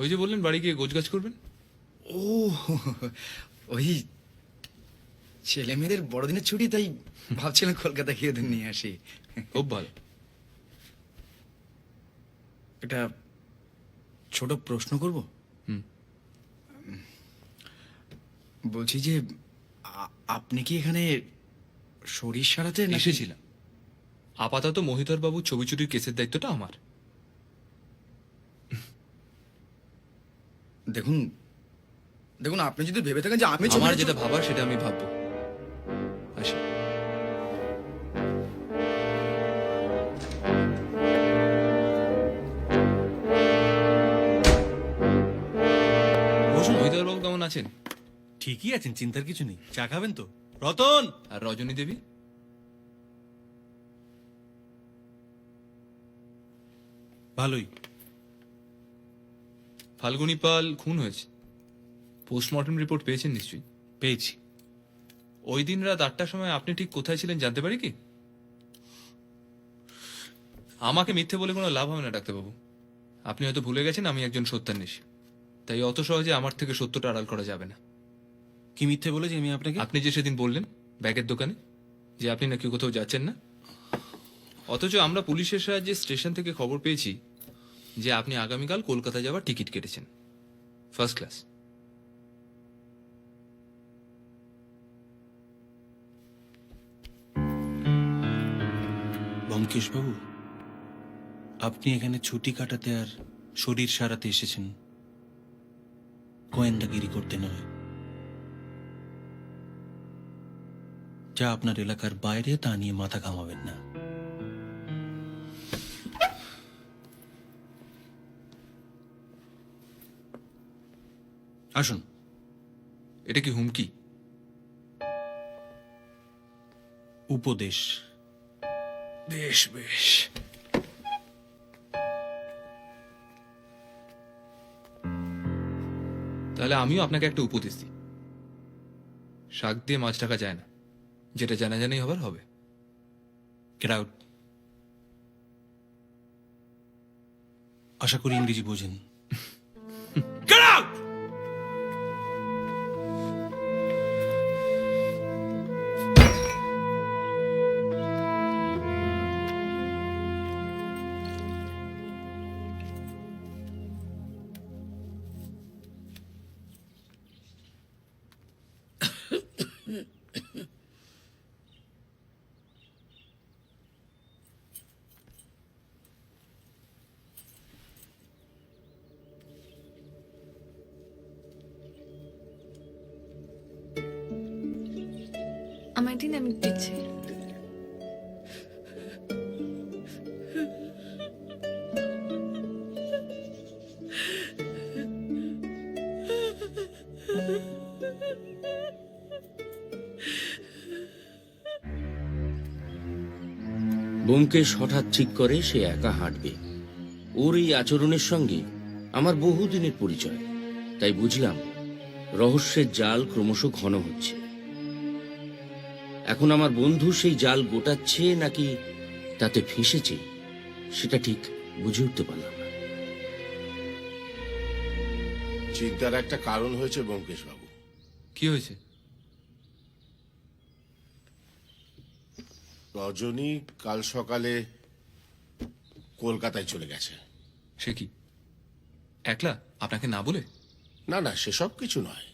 ওই যে বললেন বাড়ি গিয়ে গোছগাছ করবেন। ও, ওই ছেলে মেয়েদের বড়দিনের ছুটি, তাই ভাবছিলাম কলকাতা গিয়ে ওদের নিয়ে আসি। খুব ভালো। এটা ছোট প্রশ্ন করব? হুম। বলছি যে আপনি কি এখানে শরীর সারাতে এসেছিলাম। আপাতত মহিধর বাবু ছবি চুরির কেসের দায়িত্বটা আমার। দেখুন দেখুন, আপনি যদি ভেবে থাকেন যে আমি আমার যেটা ভাবার সেটা আমি ভাববো। আসি। বসুন। মহিধর বাবু কেমন আছেন? ঠিকই আছেন, চিন্তার কিছু নেই। চা খাবেন তো? রতন! আর রজনী দেবী? ভালোই। ফাল্গুনী পাল খুন হয়েছে। পোস্টমর্টম রিপোর্ট পেয়েছেন নিশ্চয়ই? পেয়েছি। ওই দিন রাত 8টার সময় আপনি ঠিক কোথায় ছিলেন জানতে পারি কি? আমাকে মিথ্যে বলে কোনো লাভ হবে না ডাক্তারবাবু। আপনি হয়তো ভুলে গেছেন আমি একজন সত্যান্বেষী, তাই অত সহজে আমার থেকে সত্যটা আড়াল করা যাবে না। কি মিথ্যে বলেছি আমি আপনাকে? আপনি যে সেদিন বললেন ব্যাগের দোকানে যে আপনি নাকি কোথাও যাচ্ছেন না, অথচ আমরা পুলিশের সাহায্যে স্টেশন থেকে খবর পেয়েছি যে আপনি আগামীকাল কলকাতা যাওয়ার টিকিট কেটেছেন, ফার্স্ট ক্লাস। ব্যোমকেশ বাবু, আপনি এখানে ছুটি কাটাতে আর শরীর সারাতে এসেছেন, গোয়েন্দাগিরি করতে নয়। যা আপনার এলাকার বাইরে তা নিয়ে মাথা ঘামাবেন না। আসুন। এটা কি হুমকি? উপদেশ। বেশ বেশ। তাহলে আমিও আপনাকে একটা উপদেশ দিই, শাক দিয়ে মাছ ঢাকা যায় না, যেটা জানা জানাই হবার হবে। Get out. আশা করি ইংরেজি বোঝেন। Get out! আমার দিন আমি দিচ্ছি। ব্যোমকেশ হঠাৎ ঠিক করে সে একা হাঁটবে। ওর এই আচরণের সঙ্গে আমার বহুদিনের পরিচয়, তাই বুঝলাম রহস্যের জাল ক্রমশ ঘন হচ্ছে। এখন আমার বন্ধু সেই জাল গোটাচ্ছে নাকি তাতে ফেঁসেছে সেটা ঠিক বুঝে উঠতে পারলাম না। চিন্তার একটা কারণ হয়েছে ব্যোমকেশ বাবু। কি হয়েছে? রজনী কাল সকালে কলকাতায় চলে গেছে। সে কি একলা, আপনাকে না বলে? না না, সেসব কিছু নয়,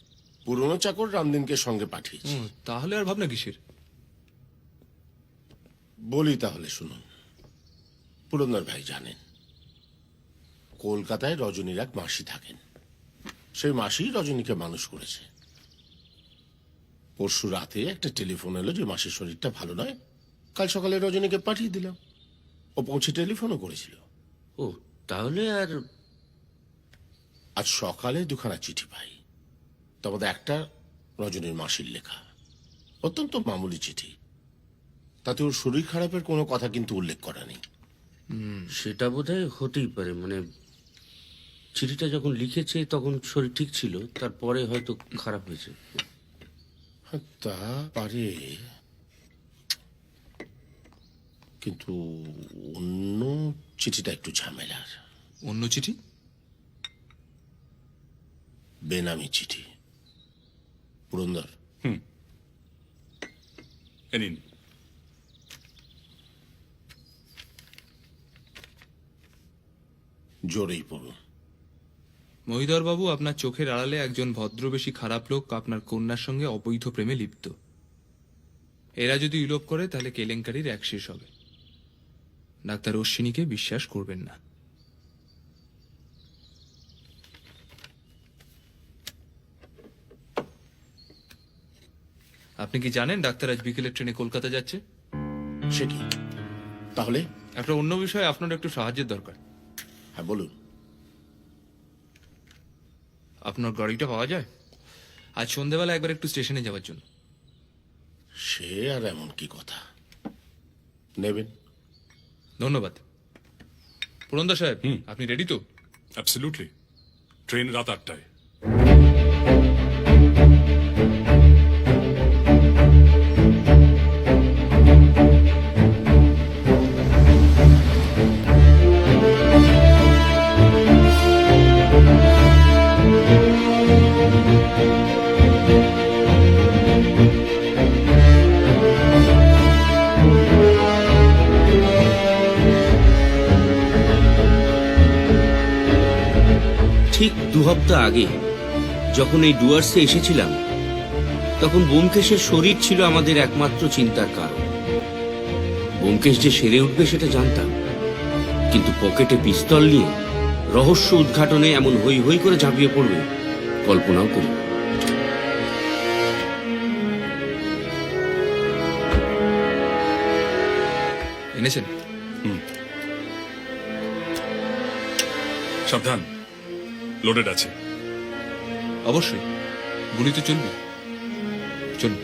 পুরনো চাকর রামদিনকে সঙ্গে পাঠিয়েছি। তাহলে আর ভাবনা কিসের? বলি তাহলে শুনুন। পুরন্দর ভাই জানেন কলকাতায় রজনীর এক মাসি থাকেন। সেই মাসি রজনীকে মানুষ করেছে। পরশু রাতে একটা টেলিফোন এলো যে মাসির শরীরটা ভালো নয়। কাল সকালে রজনীকে পাঠিয়ে দিলাম। ও পৌঁছে টেলিফোনও করেছিল। ও তাহলে আর আজ সকালে দুখানা চিঠি পাই। তার মধ্যে একটা রজনীর মাসির লেখা, অত্যন্ত মামুলি চিঠি। তাতে ওর শরীর খারাপের কোনো কথা কিন্তু উল্লেখ করা নেই। সেটা বোধহয় হতেই পারে, মানে চিঠিটা যখন লিখেছে তখন শরীর ঠিক ছিল, তারপরে হয়তো খারাপ হয়েছে। তা পারে, কিন্তু অন্য চিঠিটা একটু ঝামেলার। অন্য চিঠি? বেনামি চিঠি। পুরন্দর, এ নিন। জোরেই পড়ুন। মহিধর বাবু, আপনার চোখের আড়ালে একজন ভদ্রবেশী খারাপ লোক আপনার কন্যার সঙ্গে অবৈধ প্রেমে লিপ্ত। এরা যদি ইলোপ করে তাহলে কেলেঙ্কারির এক শেষ হবে। ডাক্তার অশ্বিনীকে বিশ্বাস করবেন না। আপনি কি জানেন ডাক্তার আজ বিকেলের ট্রেনে কলকাতা যাচ্ছে? সে কি? তাহলে একটা অন্য বিষয়ে আপনার একটু সাহায্যের দরকার। হ্যাঁ বলুন। আপনার গাড়িটা পাওয়া যায়? আজ সন্ধ্যাবেলা একবার একটু স্টেশনে যাওয়ার জন্য। সে আর এমন কি কথা, নেবেন? ধন্যবাদ। পুরন্দর সাহেব, আপনি রেডি তো? অ্যাবসলিউটলি। ট্রেন রাত 8টায়। ঠিক 2 হপ্তাহ আগে যখন এই ডুয়ার্সে এসেছিলাম তখন ব্যোমকেশের শরীর ছিল আমাদের একমাত্র চিন্তার কারণ। ব্যোমকেশ যে সেরে উঠবে সেটা জানতাম, কিন্তু পকেটে পিস্তল নিয়ে রহস্য উদ্ঘাটনে এমন হই হই করে ঝাঁপিয়ে পড়বে কল্পনাও করি। এনেছেন? সাবধান, লোডেড আছে। অবশ্যই, গুলি তো চলবে। চলুন।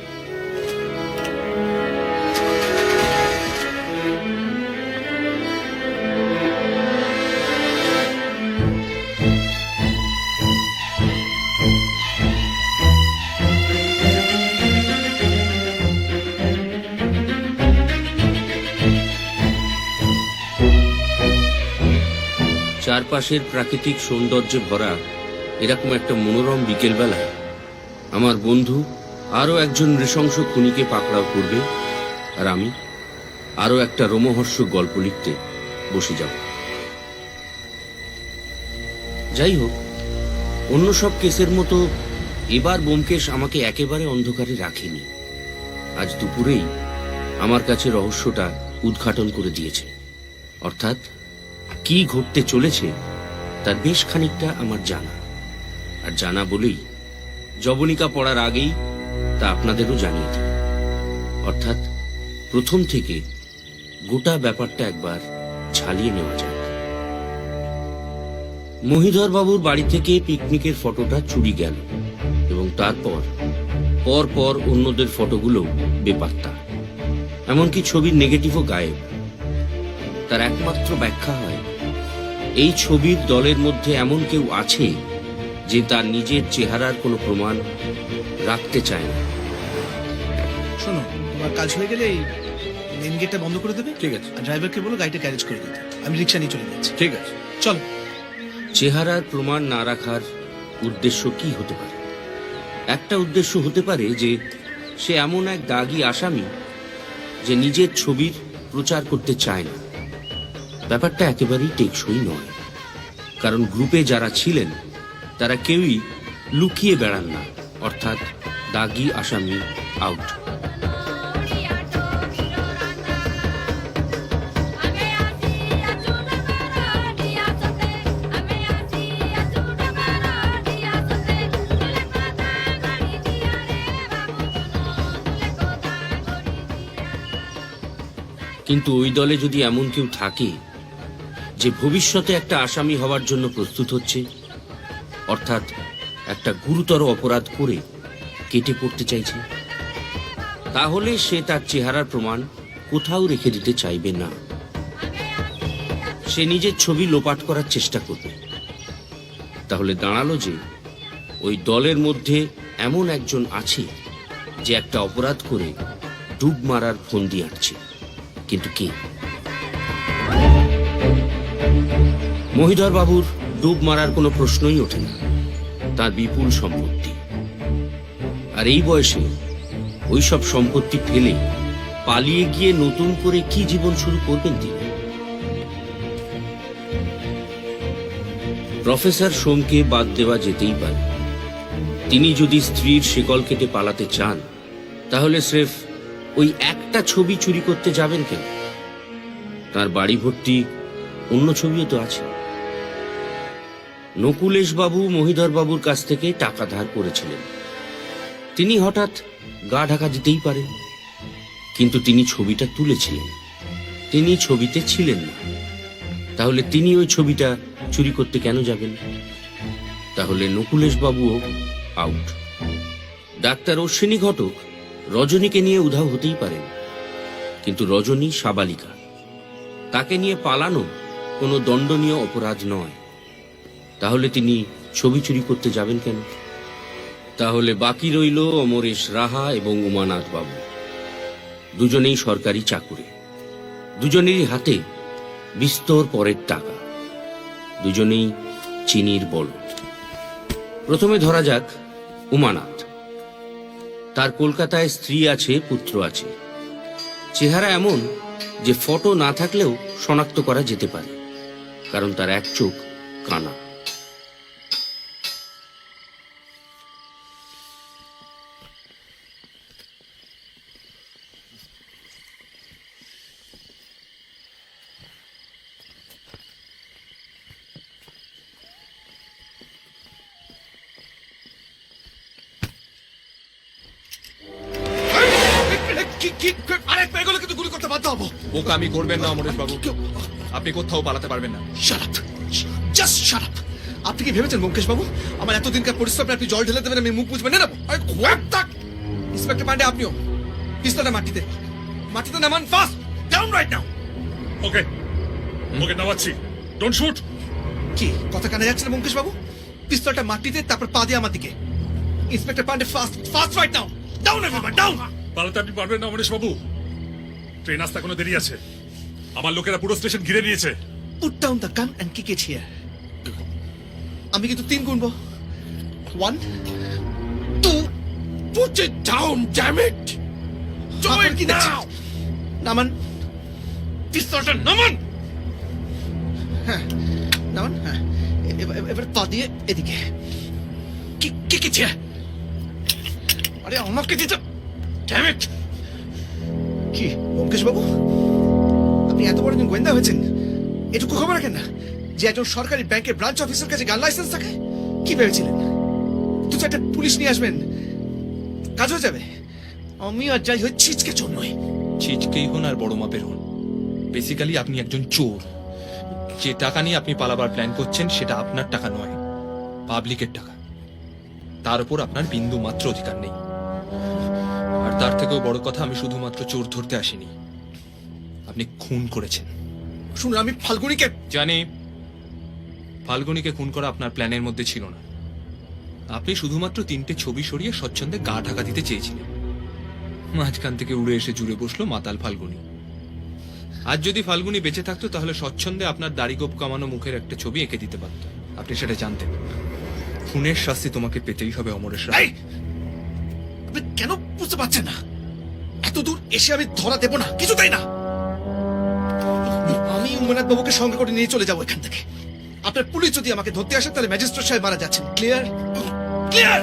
চারপাশের প্রাকৃতিক সৌন্দর্যে ভরা এরকম একটা মনোরম বিকেলবেলায় আমার বন্ধু আরও একজন নৃশংস খুনিকে পাকড়াও করবে, আর আমি আরও একটা রোমহর্ষক গল্প লিখতে বসে যাব। যাই হোক, অন্য সব কেসের মতো এবার ব্যোমকেশ আমাকে একেবারে অন্ধকারে রাখেনি। আজ দুপুরেই আমার কাছে রহস্যটা উদ্ঘাটন করে দিয়েছে। অর্থাৎ কি ঘটতে চলেছে তার বেশ খানিকটা আমার জানা, আর জানা বলেই জবনিকা পড়ার আগেই তা আপনাদেরও জানিয়ে দিই। অর্থাৎ প্রথম থেকে গোটা ব্যাপারটা একবার ঝালিয়ে নেওয়া যাক। মহিধর বাবুর বাড়ি থেকে পিকনিকের ফটোটা চুরি গেল এবং তারপর পর অন্যদের ফটোগুলো বেপাত্তা, এমনকি ছবির নেগেটিভও গায়েব। তার একমাত্র ব্যাখ্যা হয় এই ছবির দলের মধ্যে এমন কেউ আছে যে তার নিজের চেহারার কোনো প্রমাণ রাখতে চায় না। শোনো, তোমার কাজ হয়ে গেলে এই মেন গেটটা বন্ধ করে দেবে। ঠিক আছে। আর ড্রাইভারকে বলো গাড়িটা ক্যারেজ করে দিতে। আমি রিক্সা নিয়ে চলে যাচ্ছি। ঠিক আছে, চলো। চেহারার প্রমাণ না রাখার উদ্দেশ্য কি হতে পারে? একটা উদ্দেশ্য হতে পারে যে সে এমন এক দাগী আসামি যে নিজের ছবির প্রচার করতে চায় না। ব্যাপারটা একেবারেই টেকসই নয়, কারণ গ্রুপে যারা ছিলেন তারা কেউই লুকিয়ে বেড়ান না। অর্থাৎ দাগী আসামি আউট। কিন্তু ওই দলে যদি এমন কেউ থাকে যে ভবিষ্যতে একটা আসামি হওয়ার জন্য প্রস্তুত হচ্ছে, অর্থাৎ একটা গুরুতর অপরাধ করে কেটে পড়তে চাইছে, তাহলে সে তার চেহারার প্রমাণ কোথাও রেখে দিতে চাইবে না। সে নিজের ছবি লোপাট করার চেষ্টা করবে। তাহলে দাঁড়ালো যে ওই দলের মধ্যে এমন একজন আছে যে একটা অপরাধ করে ডুব মারার ফন্দি আঁটছে। কিন্তু কে? মহিধর বাবুর ডুব মারার কোনো প্রশ্নই ওঠে না। তার বিপুল সম্পত্তি, আর এই বয়সে ওই সব সম্পত্তি ফেলে পালিয়ে গিয়ে নতুন করে কি জীবন শুরু করবেন তিনি? প্রফেসর সোমকে বাদ দেওয়া যেতেই পারে। তিনি যদি স্ত্রীর শিকল কেটে পালাতে চান, তাহলে স্রেফ ওই একটা ছবি চুরি করতে যাবেন কেন? তার বাড়ি ভর্তি অন্য ছবিও তো আছে। নকুলেশ বাবু মহিধর বাবুর কাছ থেকে টাকা ধার করেছিলেন। তিনি হঠাৎ গা ঢাকা দিতেই পারেন, কিন্তু তিনি ছবিটা তুলেছিলেন, তিনি ছবিতে ছিলেন না। তাহলে তিনি ওই ছবিটা চুরি করতে কেন যাবেন? তাহলে নকুলেশ বাবুও আউট। ডাক্তার অশ্বিনী ঘটক রজনীকে নিয়ে উধাও হতেই পারেন, কিন্তু রজনী সাবালিকা, তাকে নিয়ে পালানো কোনো দণ্ডনীয় অপরাধ নয়। তাহলে তিনি ছবি চুরি করতে যাবেন কেন? তাহলে বাকি রইল অমরেশ রাহা এবং উমানাথ বাবু। দুজনেই সরকারি চাকুরে, দুজনেরই হাতে বিস্তর পরের টাকা, দুজনেই চিনির বলদ। প্রথমে ধরা যাক উমানাথ। তার কলকাতায় স্ত্রী আছে, পুত্র আছে। চেহারা এমন যে ফটো না থাকলেও শনাক্ত করা যেতে পারে, কারণ তার এক চোখ কানা। আরেক পেয়ে গেলে কিন্তু গুলি করতে বাধ্য পালাবো? বোকামি করবেন না অমরেশ বাবু, আপনি কোথাও পালাতে পারবেন না। Shut up, just shut up. আপনি কি ভেবেছেন মুকেশ বাবু আমার এতদিনকার পরিশ্রমে আপনি জল ঢেলে দেবেন আমি মুখ বুঝবেন না? ইন্সপেক্টর পান্ডে, আপনিও পিস্তলটা মাটিতে মাটিতে নামান, fast down right now. Okay okay নামাচ্ছি, ডোন্ট শুট। কি কথা কানে যাচ্ছে না মুকেশ বাবু? পিস্তলটা মাটিতে, তারপর পা দিয়ে আমার দিকে। Inspector Pandey, fast fast right now, down everyone, down. পালাতে আপনি পারবেন না অমরেশ বাবু, ট্রেন আসতে এখনো দেরি আছে। আমার লোকেরা পুরো স্টেশন ঘিরে নিয়েছে। Put down the gun and kick it here. আমি কিন্তু 3 গুনবো। 1 2 Put it down, damn it! Do it now! নামান পিস্তলটা, নামান। হ্যাঁ নামান, হ্যাঁ এবার পা দিয়ে এদিকে কিক ইট হিয়ার। আরে আমাকে দিতে, ড্যাম ইট। কি মুকেশ বাবু, আপনি এত বড় একজন গোয়েন্দা হয়েছেন, এটুকু খবর রাখেন না যে একজন সরকারি ব্যাংকের ব্রাঞ্চ অফিসার কাছে গান লাইসেন্স থাকে? কি ভেবেছিলেন 2-4টা পুলিশ নিয়ে আসবেন, কাজ হয়ে যাবে? আমি আর যাই হচ্ছে ছিচকে চোর নই। ছিচকেই হন আর বড় মাপের হন, বেসিক্যালি আপনি একজন চোর। যে টাকা নিয়ে আপনি পালাবার প্ল্যান করছেন সেটা আপনার টাকা নয়, পাবলিকের টাকা। তার উপর আপনার বিন্দু মাত্র অধিকার নেই। আর তার থেকেও বড় কথা, আমি শুধুমাত্র চোর ধরতে আসিনি, আপনি খুন করেছেন। শুনুন, আমি ফাল্গুনিকে জানি ফাল্গুনিকে খুন করা আপনার প্ল্যানের মধ্যে ছিল না। আপনি শুধুমাত্র 3টে ছবি সরিয়ে স্বচ্ছন্দে গা ঢাকা দিতে চেয়েছিলেন। মাঝখান থেকে উড়ে এসে জুড়ে বসলো মাতাল ফাল্গুনি। আজ যদি ফাল্গুনি বেঁচে থাকতো তাহলে স্বচ্ছন্দে আপনার দাড়ি গোপ কামানো মুখের একটা ছবি এঁকে দিতে পারত। আপনি সেটা জানতেন। খুনের শাস্তি তোমাকে পেতেই হবে অমরেশ রায়। আপনি কেন বুঝতে পারছেন না? এত দূর এসে আমি ধরা দেব না, কিছু তাই না। আমি উমেনাথ বাবুকে সঙ্গে করে নিয়ে চলে যাবো এখান থেকে। আপনার পুলিশ যদি আমাকে ধরতে আসে তাহলে ম্যাজিস্ট্রেট সাহেব মারা যাচ্ছেন। Clear clear.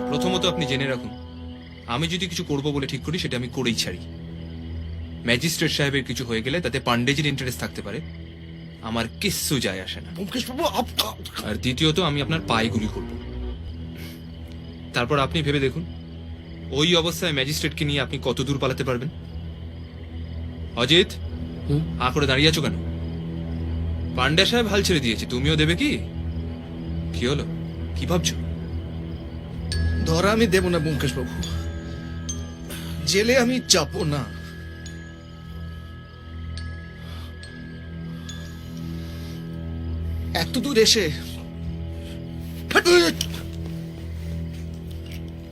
প্রথমত আপনি জেনে রাখুন, আমি যদি কিছু করব বলে ঠিক করি সেটা আমি করেই ছাড়ি। ম্যাজিস্ট্রেট সাহেবের কিছু হয়ে গেলে তাতে পান্ডেজির ইন্টারেস্ট থাকতে পারে, আমার কিচ্ছু যায় আসে না। আর দ্বিতীয়ত আমি আপনার পায়ে গুলি করব। তারপর আপনি ভেবে দেখুন, ওই অবস্থায় ম্যাজিস্ট্রেটকে নিয়ে আপনি কত দূর পালাতে পারবেন। অজিত, হা করে দাঁড়িয়ে আছো কেন? পান্ডে সাহেব হাল ছেড়ে দিয়েছে, তুমিও দেবে কি? কি হলো, কি ভাবছো? ধরা আমি দেব না মুকেশ বাবু, জেলে আমি যাব না। এত দূর এসে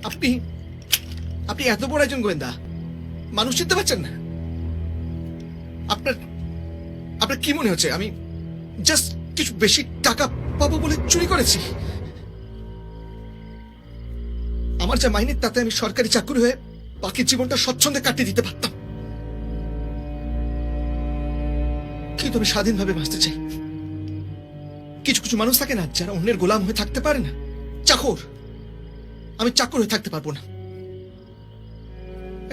আপনি আপনি এত বড় একজন গোয়েন্দা, মানুষ চিনতে পারছেন না? আপনার আপনার কি মনে হচ্ছে আমি জাস্ট কিছু বেশি টাকা পাবো বলে চুরি করেছি? আমার যা মাইনে তাতে আমি সরকারি চাকরি হয়ে বাকি জীবনটা স্বচ্ছন্দে কাটিয়ে দিতে পারতাম, কিন্তু আমি স্বাধীনভাবে বাঁচতে চাই। কিছু কিছু মানুষ থাকে না যারা অন্যের গোলাম হয়ে থাকতে পারে না, চাকর। আমি চাকর হয়ে থাকতে পারবো না।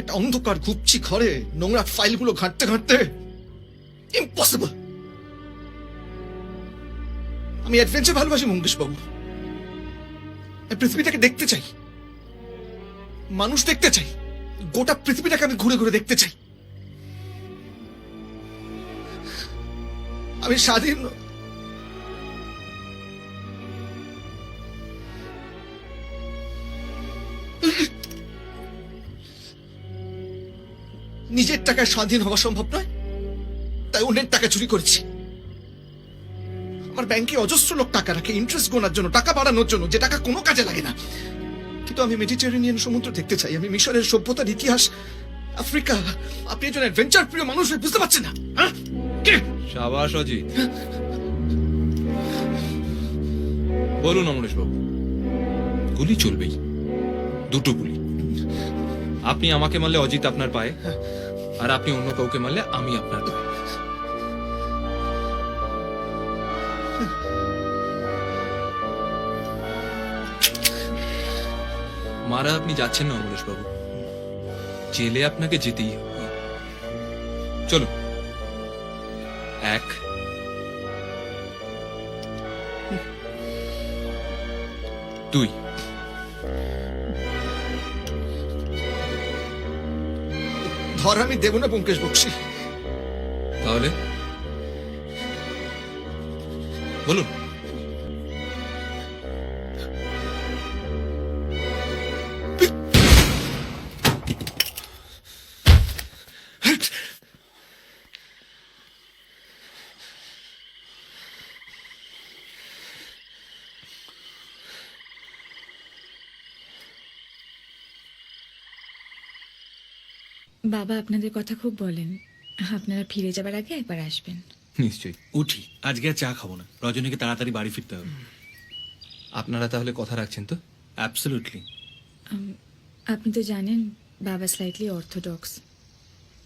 একটা অন্ধকার ঘুপচি ঘরে নোংরা ফাইলগুলো ঘাঁটতে ঘাঁটতে ইম্পসিবল। আমি অ্যাডভেঞ্চার ভালোবাসি মুকেশ বাবু, পৃথিবীটাকে দেখতে চাই, মানুষ দেখতে চাই, গোটা পৃথিবীটাকে আমি ঘুরে ঘুরে দেখতে চাই। আমি স্বাধীন নিজের টাকায় স্বাধীন হওয়া সম্ভব নয়, তাই অন্যের টাকা চুরি করেছি। আমার ব্যাংকে অজস্র লোক টাকা রাখে ইন্টারেস্ট গোনার জন্য, টাকা বাড়ানোর জন্য, যে টাকা কোনো কাজে লাগে না। কিন্তু আমি মেডিটেরেনিয়ান সমুদ্র দেখতে চাই, আমি মিশরের সভ্যতার ইতিহাস, আফ্রিকা। আপনি একজন অ্যাডভেঞ্চার প্রিয় মানুষ হয়ে বুঝতে পারছেন না? শাবাশ অজিত। বলুন অমরেশ বাবু, গুলি চলবেই, 2টো গুলি। আপনি আমাকে মারলে অজিত আপনার পায়ে, আর আপনি অন্য কাউকে মারলে আমি আপনার পায়ে। মারা আপনি যাচ্ছেন না অমরেশ বাবু, জেলে আপনাকে যেতেই হবে। চলো, 1 2 ধর আমি দেব না মুকেশ বক্সি, তাহলে বলুন। বাবা আপনাদের কথা খুব বলেন, আপনারা ফিরে যাবার আগে একবার আসবেন। নিশ্চয়ই। উঠি, আজকে আর চা খাবো না, রজনীকে তাড়াতাড়ি বাড়ি ফিরতে হবে। আপনারা তাহলে কথা রাখছেন তো? অ্যাবসলিউটলি। আপনি তো জানেন বাবা স্লাইটলি অর্থোডক্স,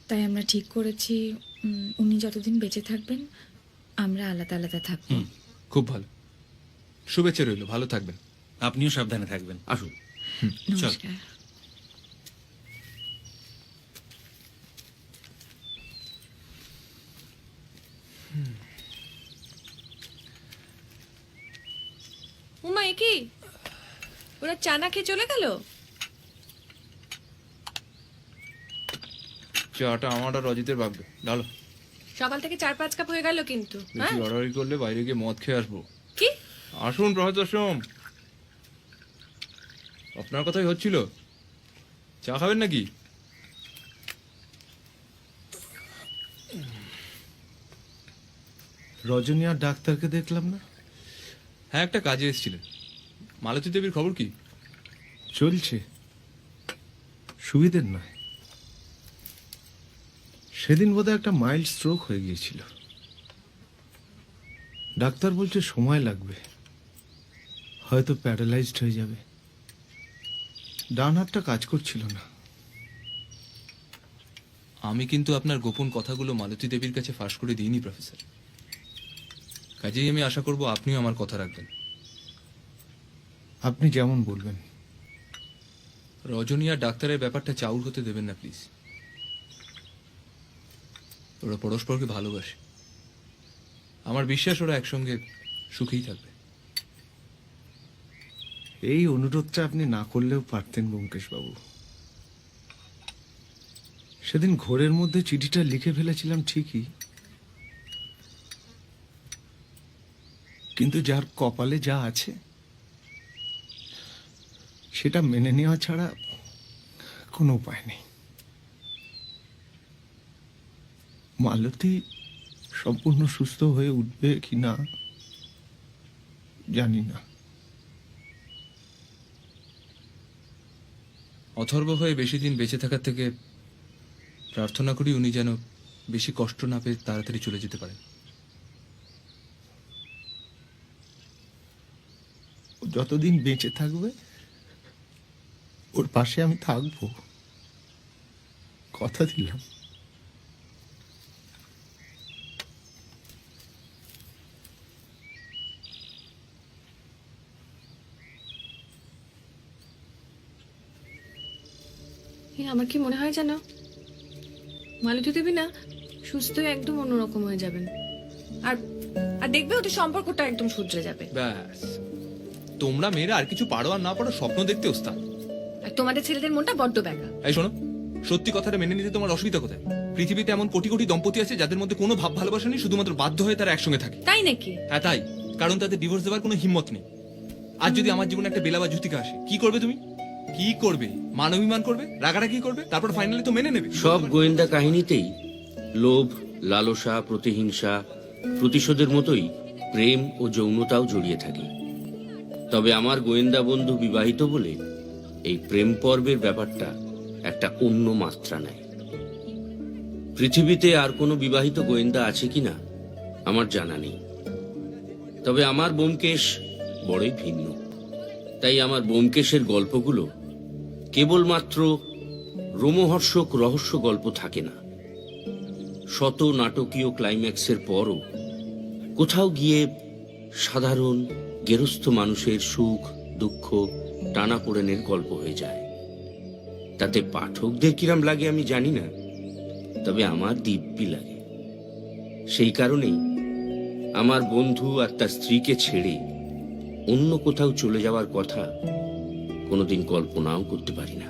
তাই আমরা ঠিক করেছি উনি যতদিন বেঁচে থাকবেন আমরা আলাদা আলাদা থাকব। খুব ভালো, শুভেচ্ছা রইল, ভালো থাকবেন। আপনিও সাবধানে থাকবেন। আসুন। নমস্কার। উমা, এ কি ওরা চা না খেয়ে চলে গেল? চাটা আমার আর রজিতের ভাগ্য, ডালো। সকাল থেকে 4-5 কাপ হয়ে গেল কিন্তু। বেশি অর্ডারি করলে বাইরে গিয়ে মদ খেয়ে আসবো। কি? আসুন প্রফেসর সোম, আপনার কথাই হচ্ছিল। চা খাবেন নাকি? রজনী আর ডাক্তারকে দেখলাম না। হ্যাঁ, একটা কাজে এসেছিলেন। মালতী দেবীর খবর কি? চলছে, সুবিধের নয়। সেদিন বোধহয় একটা মাইল্ড স্ট্রোক হয়ে গিয়েছিল। ডাক্তার বলছে সময় লাগবে, হয়তো প্যারালাইজড হয়ে যাবে। ডান হাতটা কাজ করছিল না। আমি কিন্তু আপনার গোপন কথাগুলো মালতী দেবীর কাছে ফাঁস করে দিইনি প্রফেসর। কাজেই আমি আশা করব আপনিও আমার কথা রাখবেন। আপনি যেমন বলবেন। রজনী আর ডাক্তারের ব্যাপারটা চাউর হতে দেবেন না প্লিজ। ওরা পরস্পরকে ভালোবাসে, আমার বিশ্বাস ওরা একসঙ্গে সুখেই থাকবে। এই অনুরোধটা আপনি না করলেও পারতেন ব্যোমকেশ বাবু। সেদিন ঘোরের মধ্যে চিঠিটা লিখে ফেলেছিলাম ঠিকই, কিন্তু যার কপালে যা আছে সেটা মেনে নেওয়া ছাড়া কোনো উপায় নেই। মালতী সম্পূর্ণ সুস্থ হয়ে উঠবে কি না জানি না। অথর্ব হয়ে বেশি দিন বেঁচে থাকার থেকে প্রার্থনা করি উনি যেন বেশি কষ্ট না পেয়ে তাড়াতাড়ি চলে যেতে পারেন। ও যতদিন বেঁচে থাকবে ওর পাশে আমি থাকবো, কথা দিলাম। আমার কি মনে হয় জানো, মালতী দেবী না সুস্থ হয়ে একদম অন্যরকম হয়ে যাবেন। আর আর দেখবে ওদের সম্পর্কটা একদম শুধরে যাবে। ব্যাস, তোমরা মেয়েরা আর কিছু পারো আর না পারো স্বপ্ন দেখতে ওস্তাদ। আর তোমাদের ছেলেদের মনটা বড্ড ব্যাকা। এই শোনো, সত্যি কথাটা মেনে নিতে তোমার অসুবিধা কোথায়? পৃথিবীতে এমন কোটি কোটি দম্পতি আছে যাদের মধ্যে কোনো ভাব ভালোবাসা নেই, শুধুমাত্র বাধ্য হয়ে তারা একসঙ্গে থাকে। তাই নাকি? হ্যাঁ তাই, কারণ তাদের ডিভোর্স দেওয়ার কোনো হিম্মত নেই। আর যদি আমার জীবনে একটা বেলা বা জুতিকা আসে, কি করবে তুমি? কি করবে? মানবিমান করবে, রাগারাগি করবে, তারপর ফাইনালি তো মেনে নেবে। সব গোয়েন্দা কাহিনীতেই লোভ, লালসা, প্রতিহিংসা, প্রতিশোধের মতোই প্রেম ও যৌনতাও জড়িয়ে থাকে। তবে আমার গোয়েন্দা বন্ধু বিবাহিত বলে এই প্রেম পর্বের ব্যাপারটা একটা অন্য মাত্রা নেয়। পৃথিবীতে আর কোনো বিবাহিত গোয়েন্দা আছে কিনা আমার জানা নেই, তবে আমার ব্যোমকেশ বড়ই ভিন্ন। তাই আমার ব্যোমকেশের গল্পগুলো কেবলমাত্র রোমহর্ষক রহস্য গল্প থাকে না। শত নাটকীয় ক্লাইম্যাক্সের পরও কোথাও গিয়ে সাধারণ গেরস্থ মানুষের সুখ দুঃখ টানাপোড়েনের গল্প হয়ে যায়। তাতে পাঠকদের কিরাম লাগে আমি জানি না, তবে আমার দিব্যি লাগে। সেই কারণেই আমার বন্ধু আর তার স্ত্রীকে ছেড়ে অন্য কোথাও চলে যাওয়ার কথা কোনোদিন কল্পনাও করতে পারি না।